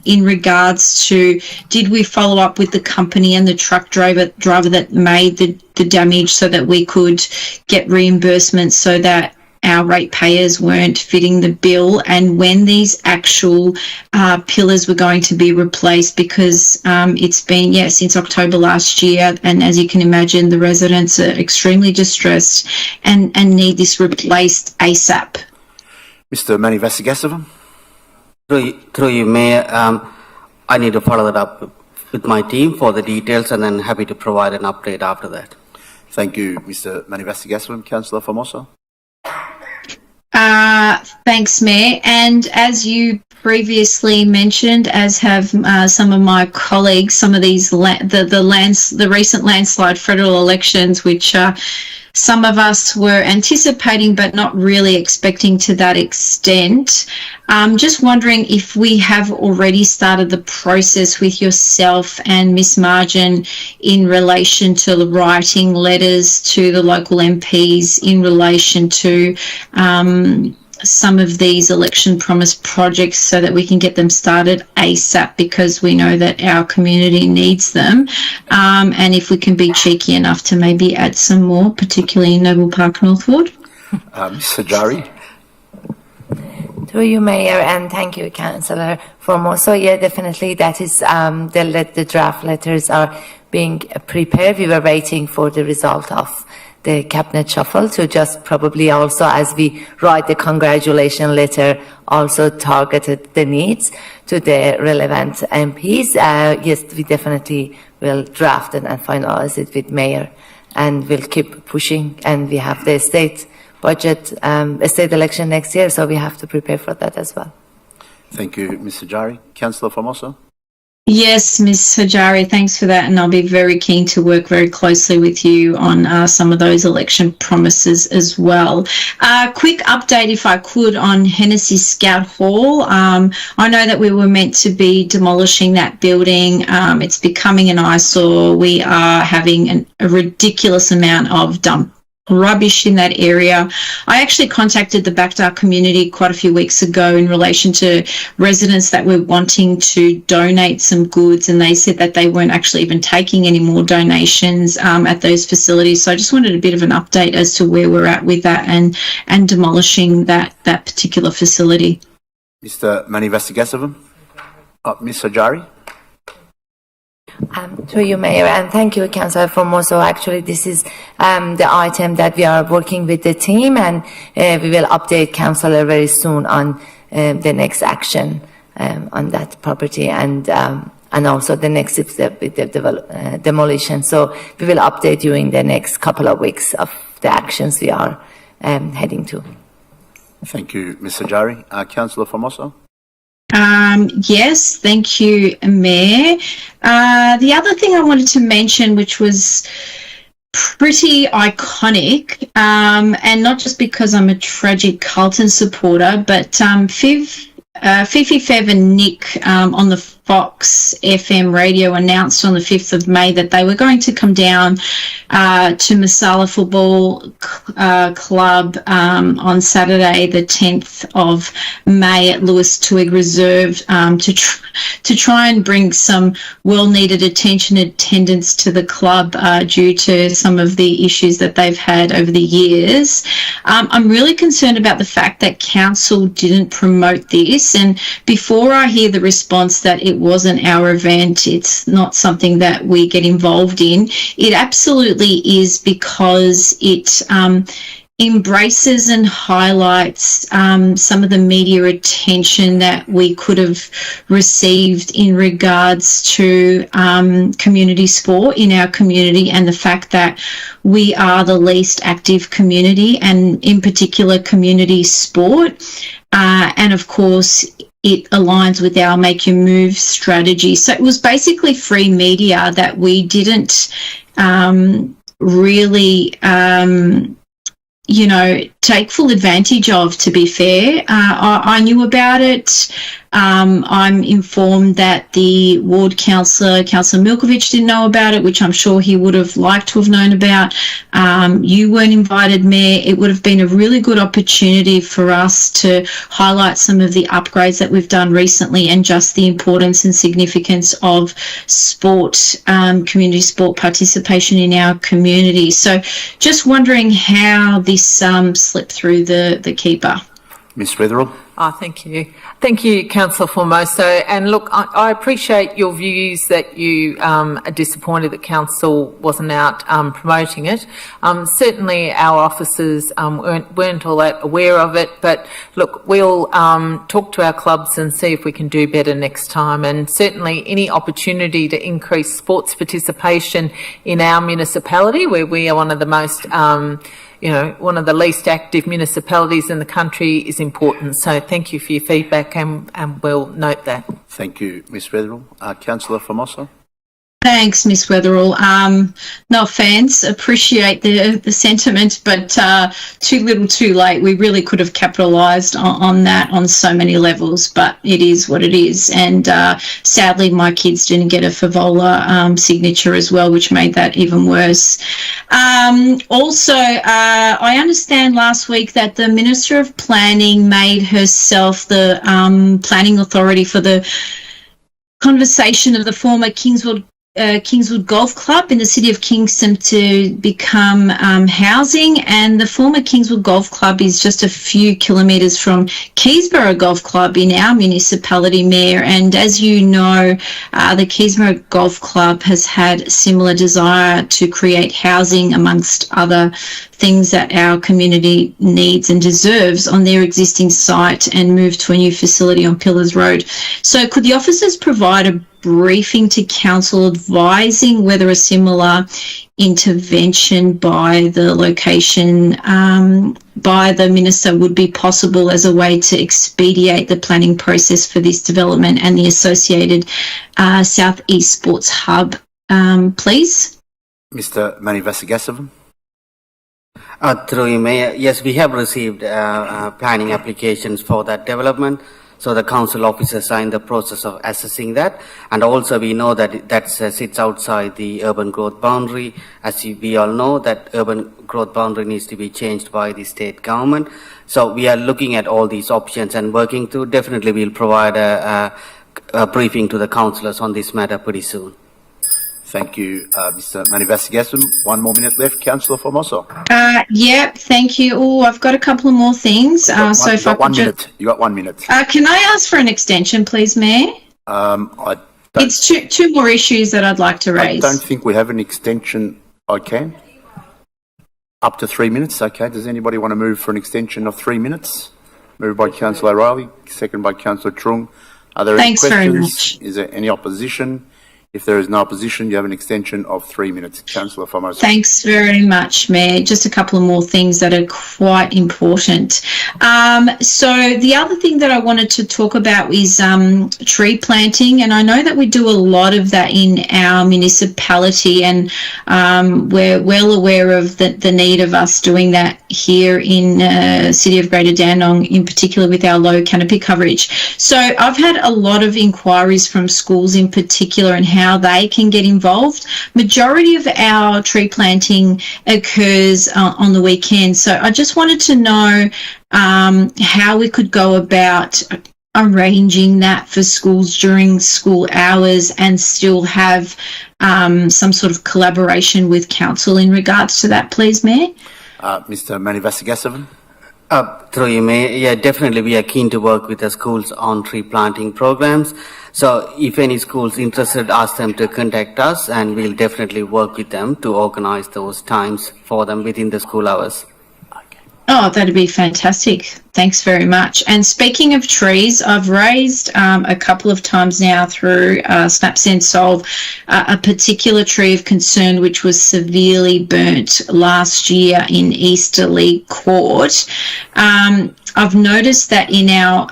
in regards to, did we follow up with the company and the truck driver that made the damage so that we could get reimbursement so that our ratepayers weren't fitting the bill, and when these actual pillars were going to be replaced, because it's been, since October last year, and as you can imagine, the residents are extremely distressed and need this replaced ASAP. Mr. Manivasagasavam. Through you, Mayor, I need to follow that up with my team for the details, and then happy to provide an update after that. Thank you, Mr. Manivasagasavam. Councillor Formosa. Thanks, Mayor. And as you previously mentioned, as have some of my colleagues, some of these the recent landslide federal elections, which some of us were anticipating but not really expecting to that extent. Just wondering if we have already started the process with yourself and Miss Margin in relation to writing letters to the local MPs in relation to some of these election promise projects, so that we can get them started ASAP, because we know that our community needs them. And if we can be cheeky enough to maybe add some more, particularly in Noble Park North Ward. Ms. Sajari. Through you, Mayor, and thank you, Councillor Formosa. Yeah, definitely that is the draft letters are being prepared. We were waiting for the result of the cabinet shuffle to just probably also, as we write the congratulation letter, also targeted the needs to the relevant MPs. Yes, we definitely will draft and finalize it with Mayor, and we'll keep pushing. And we have the state budget, a state election next year, so we have to prepare for that as well. Thank you, Ms. Sajari. Councillor Formoso. Yes, Ms. Hajari, thanks for that, and I'll be very keen to work very closely with you on some of those election promises as well. Quick update, if I could, on Hennessy Scout Hall. I know that we were meant to be demolishing that building. It's becoming an eyesore. We are having a ridiculous amount of dump rubbish in that area. I actually contacted the Bakdar community quite a few weeks ago in relation to residents that were wanting to donate some goods, and they said that they weren't actually even taking any more donations at those facilities. So I just wanted a bit of an update as to where we're at with that and demolishing that particular facility. Mr. Manivastagasavam. Ms. Sajari. To you, Mayor, and thank you, Councillor Formoso. Actually, this is the item that we are working with the team, and we will update Councillor very soon on the next action on that property, and also the next step with the demolition. So we will update you in the next couple of weeks of the actions we are heading to. Thank you, Ms. Sajari. Councillor Formoso. Yes, thank you, Mayor. The other thing I wanted to mention, which was pretty iconic, and not just because I'm a tragic Carlton supporter, but Fifi, Fev and Nick on the Fox FM radio announced on the 5th of May that they were going to come down to Masala Football Club on Saturday, the 10th of May at Lewis Tuig Reserve to try and bring some well-needed attention and attendance to the club due to some of the issues that they've had over the years. I'm really concerned about the fact that council didn't promote this, and before I hear the response that it wasn't our event, it's not something that we get involved in, it absolutely is, because it embraces and highlights some of the media attention that we could have received in regards to community sport in our community, and the fact that we are the least active community, and in particular community sport. And of course, it aligns with our Make Your Move strategy. So it was basically free media that we didn't really take full advantage of, to be fair. I knew about it. I'm informed that the ward councillor, Councillor Milkovich, didn't know about it, which I'm sure he would have liked to have known about. You weren't invited, Mayor. It would have been a really good opportunity for us to highlight some of the upgrades that we've done recently, and just the importance and significance of sport, community sport participation in our community. So just wondering how this slipped through the keeper. Ms. Wetherell. Thank you. Thank you, Councillor Formoso. And look, I appreciate your views that you are disappointed that Council wasn't out promoting it. Certainly our officers weren't all that aware of it, but look, we'll talk to our clubs and see if we can do better next time. And certainly any opportunity to increase sports participation in our municipality, where we are one of the most one of the least active municipalities in the country, is important. So thank you for your feedback, and we'll note that. Thank you, Ms. Wetherell. Councillor Formoso. Thanks, Miss Wetherell. No offence, appreciate the sentiment, but too little too late. We really could have capitalised on that on so many levels, but it is what it is. And sadly, my kids didn't get a Favola signature as well, which made that even worse. Also, I understand last week that the Minister of Planning made herself the planning authority for the conversation of the former Kingswood Golf Club in the city of Kingston to become housing, and the former Kingswood Golf Club is just a few kilometres from Keysborough Golf Club in our municipality, Mayor. And as you know, the Keysborough Golf Club has had similar desire to create housing amongst other things that our community needs and deserves on their existing site, and move to a new facility on Pillars Road. So could the officers provide a briefing to council advising whether a similar intervention by the location by the minister would be possible as a way to expedite the planning process for this development and the associated South East Sports Hub, please? Mr. Manivasagasavam. Through you, Mayor, yes, we have received planning applications for that development. So the council officers are in the process of assessing that. And also we know that that sits outside the urban growth boundary. As we all know, that urban growth boundary needs to be changed by the state government. So we are looking at all these options and working through. Definitely we'll provide a briefing to the councillors on this matter pretty soon. Thank you, Mr. Manivasagasavam. 1 more minute left. Councillor Formoso. Yep, thank you. Oh, I've got a couple of more things. You got 1 minute. You got 1 minute. Can I ask for an extension, please, Mayor? It's two more issues that I'd like to raise. I don't think we have an extension. I can. Up to 3 minutes, okay. Does anybody want to move for an extension of 3 minutes? Moved by Councillor O'Reilly, second by Councillor Trung. Are there any questions? Very much. Is there any opposition? If there is no opposition, you have an extension of 3 minutes. Councillor Formoso. Thanks very much, Mayor. Just a couple of more things that are quite important. So the other thing that I wanted to talk about is tree planting, and I know that we do a lot of that in our municipality, and we're well aware of the need of us doing that here in City of Greater Dandenong, in particular with our low canopy coverage. So I've had a lot of inquiries from schools in particular and how they can get involved. Majority of our tree planting occurs on the weekend. So I just wanted to know how we could go about arranging that for schools during school hours and still have some sort of collaboration with council in regards to that, please, Mayor? Mr. Manivasagasavam. Through you, Mayor, yeah, definitely we are keen to work with the schools on tree planting programs. So if any schools interested, ask them to contact us and we'll definitely work with them to organize those times for them within the school hours. Oh, that'd be fantastic. Thanks very much. And speaking of trees, I've raised a couple of times now through Snaps and Solve a particular tree of concern which was severely burnt last year in Easterley Court. I've noticed that in our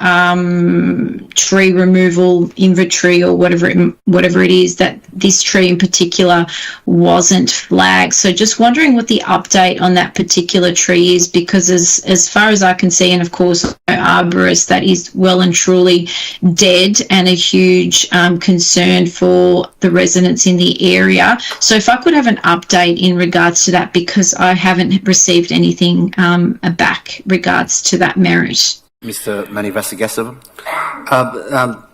tree removal inventory or whatever it is, that this tree in particular wasn't flagged. So just wondering what the update on that particular tree is, because as far as I can see, and of course arborist, that is well and truly dead and a huge concern for the residents in the area. So if I could have an update in regards to that, because I haven't received anything back regards to that merit. Mr. Manivasagasavam.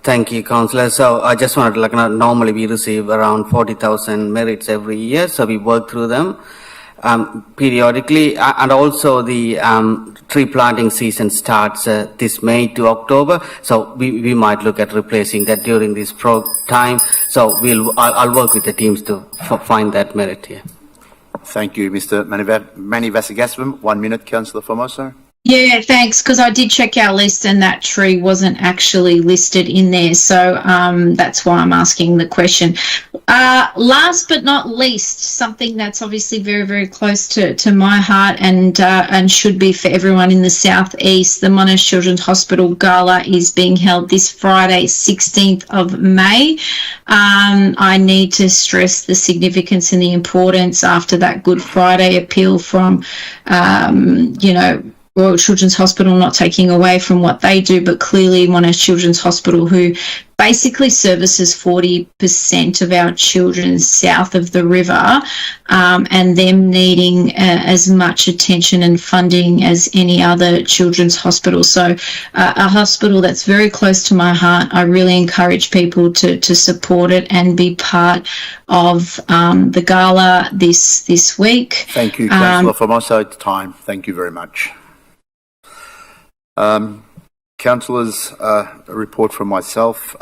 Thank you, Councillor. So I just wanted to let you know, normally we receive around 40,000 merits every year, so we work through them periodically, and also the tree planting season starts this May to October, so we might look at replacing that during this time. So I'll work with the teams to find that merit here. Thank you, Mr. Manivasagasavam. 1 minute, Councillor Formoso. Yeah, thanks, because I did check our list and that tree wasn't actually listed in there, so that's why I'm asking the question. Last but not least, something that's obviously very, very close to my heart and should be for everyone in the southeast. The Monash Children's Hospital Gala is being held this Friday, 16th of May. I need to stress the significance and the importance after that Good Friday appeal from, Royal Children's Hospital, not taking away from what they do, but clearly Monash Children's Hospital, who basically services 40% of our children south of the river, and them needing as much attention and funding as any other children's hospital. So a hospital that's very close to my heart. I really encourage people to support it and be part of the gala this week. Thank you, Councillor Formoso. It's time. Thank you very much. Councillors, a report from myself.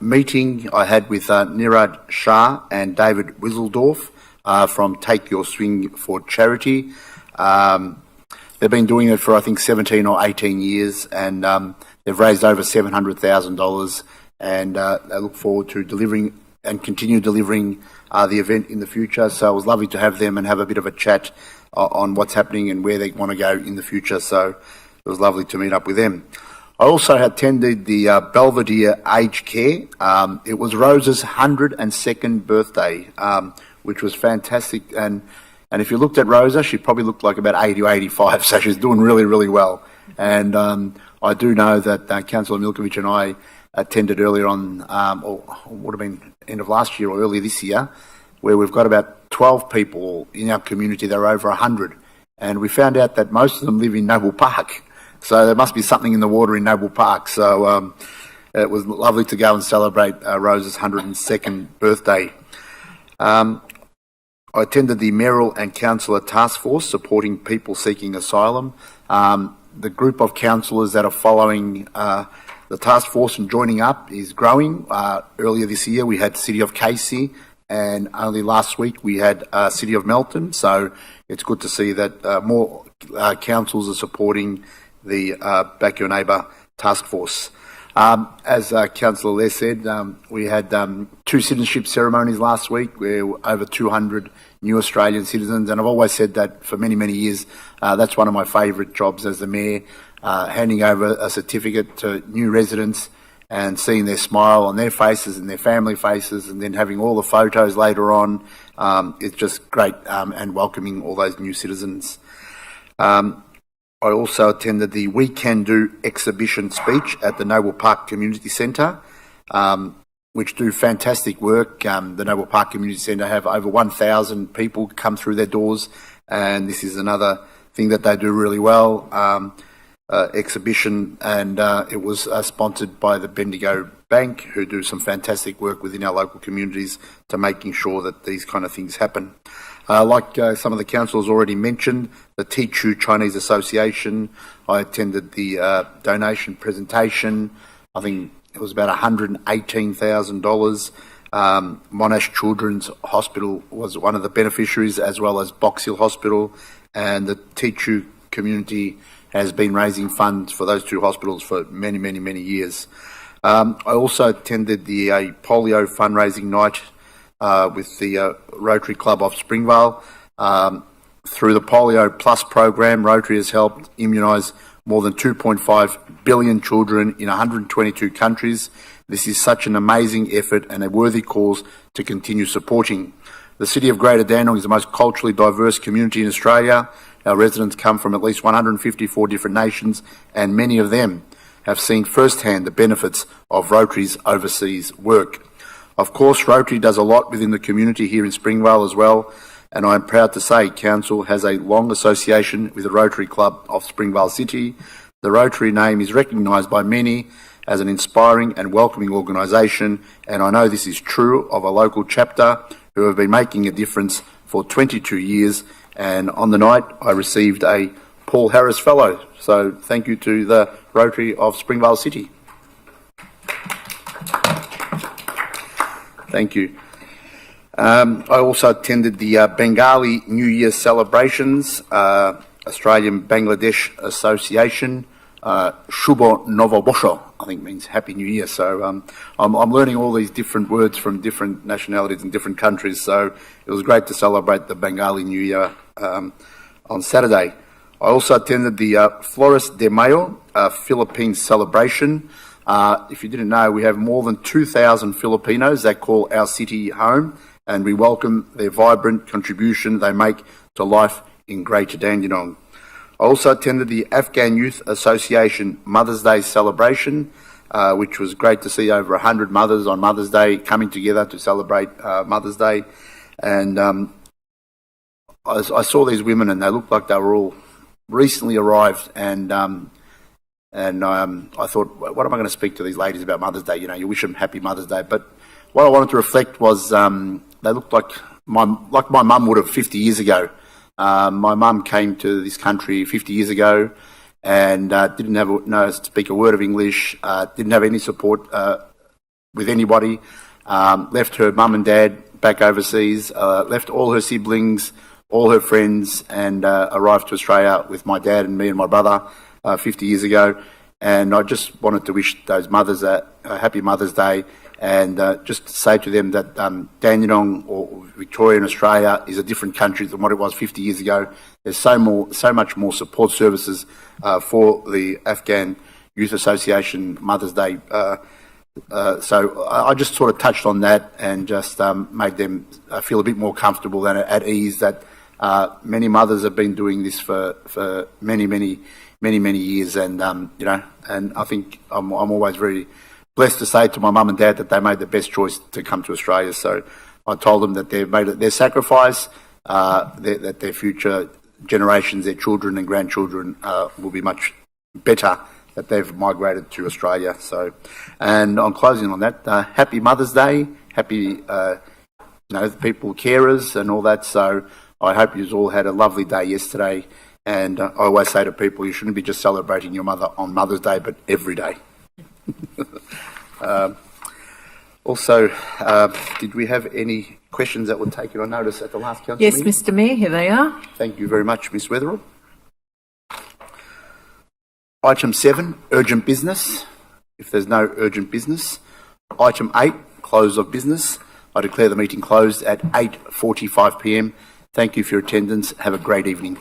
Meeting I had with Nirad Shah and David Wiseldorf from Take Your Swing for Charity. They've been doing it for, I think, 17 or 18 years, and they've raised over $700,000, and they look forward to delivering and continue delivering the event in the future. So it was lovely to have them and have a bit of a chat on what's happening and where they want to go in the future. So it was lovely to meet up with them. I also attended the Belvedere Aged Care. It was Rose's 102nd birthday, which was fantastic. And if you looked at Rosa, she probably looked like about 80 or 85, so she's doing really, really well. And I do know that Councillor Milkovich and I attended earlier on, or would have been end of last year or early this year, where we've got about 12 people in our community that are over 100. And we found out that most of them live in Noble Park. So there must be something in the water in Noble Park. So it was lovely to go and celebrate Rose's 102nd birthday. I attended the Mayoral and Councillor Task Force supporting people seeking asylum. The group of councillors that are following the task force and joining up is growing. Earlier this year we had City of Casey, and only last week we had City of Melton. So it's good to see that more councils are supporting the Back Your Neighbour task force. As Councillor Les said, we had 2 citizenship ceremonies last week where over 200 new Australian citizens, and I've always said that for many, many years. That's one of my favourite jobs as the Mayor, handing over a certificate to new residents and seeing their smile on their faces and their family faces, and then having all the photos later on. It's just great, and welcoming all those new citizens. I also attended the We Can Do exhibition speech at the Noble Park Community Centre, which do fantastic work. The Noble Park Community Centre have over 1,000 people come through their doors, and this is another thing that they do really well, exhibition, and it was sponsored by the Bendigo Bank, who do some fantastic work within our local communities to making sure that these kind of things happen. Like some of the councillors already mentioned, the Teachu Chinese Association, I attended the donation presentation. I think it was about $118,000. Monash Children's Hospital was one of the beneficiaries, as well as Box Hill Hospital, and the Teachu community has been raising funds for those 2 hospitals for many, many, many years. I also attended the polio fundraising night with the Rotary Club of Springvale. Through the Polio Plus program, Rotary has helped immunise more than 2.5 billion children in 122 countries. This is such an amazing effort and a worthy cause to continue supporting. The City of Greater Dandenong is the most culturally diverse community in Australia. Our residents come from at least 154 different nations, and many of them have seen firsthand the benefits of Rotary's overseas work. Of course, Rotary does a lot within the community here in Springvale as well, and I am proud to say Council has a long association with the Rotary Club of Springvale City. The Rotary name is recognised by many as an inspiring and welcoming organisation, and I know this is true of a local chapter who have been making a difference for 22 years, and on the night I received a Paul Harris Fellow. So thank you to the Rotary of Springvale City. Thank you. I also attended the Bengali New Year celebrations, Australian Bangladesh Association, Shubho Novobosho, I think means Happy New Year. So I'm learning all these different words from different nationalities and different countries. So it was great to celebrate the Bengali New Year on Saturday. I also attended the Flores de Mayo Philippines celebration. If you didn't know, we have more than 2,000 Filipinos that call our city home, and we welcome their vibrant contribution they make to life in Greater Dandenong. I also attended the Afghan Youth Association Mother's Day celebration, which was great to see over 100 mothers on Mother's Day coming together to celebrate Mother's Day. And I saw these women and they looked like they were all recently arrived, and I thought, what am I going to speak to these ladies about Mother's Day? You know, you wish them Happy Mother's Day. But what I wanted to reflect was they looked like my mum would have 50 years ago. My mum came to this country 50 years ago and didn't speak a word of English, didn't have any support with anybody, left her mum and dad back overseas, left all her siblings, all her friends, and arrived to Australia with my dad and me and my brother 50 years ago. And I just wanted to wish those mothers a happy Mother's Day, and just to say to them that Dandenong or Victoria in Australia is a different country than what it was 50 years ago. There's so much more support services for the Afghan Youth Association Mother's Day. So I just sort of touched on that and just made them feel a bit more comfortable and at ease that many mothers have been doing this for many years, and you know, and I think I'm always very blessed to say to my mum and dad that they made the best choice to come to Australia. So I told them that they've made their sacrifice, that their future generations, their children and grandchildren will be much better that they've migrated to Australia. So, and I'm closing on that. Happy Mother's Day, happy, you know, people, carers and all that. So I hope you all had a lovely day yesterday. And I always say to people, you shouldn't be just celebrating your mother on Mother's Day, but every day. Also, did we have any questions that were taken on notice at the last council Yes, meeting? Mr Mayor, here they are. Thank you very much, Ms Weatherall. Item 7, urgent business. If there's no urgent business. Item 8, close of business. I declare the meeting closed at 8:45 p.m. Thank you for your attendance. Have a great evening.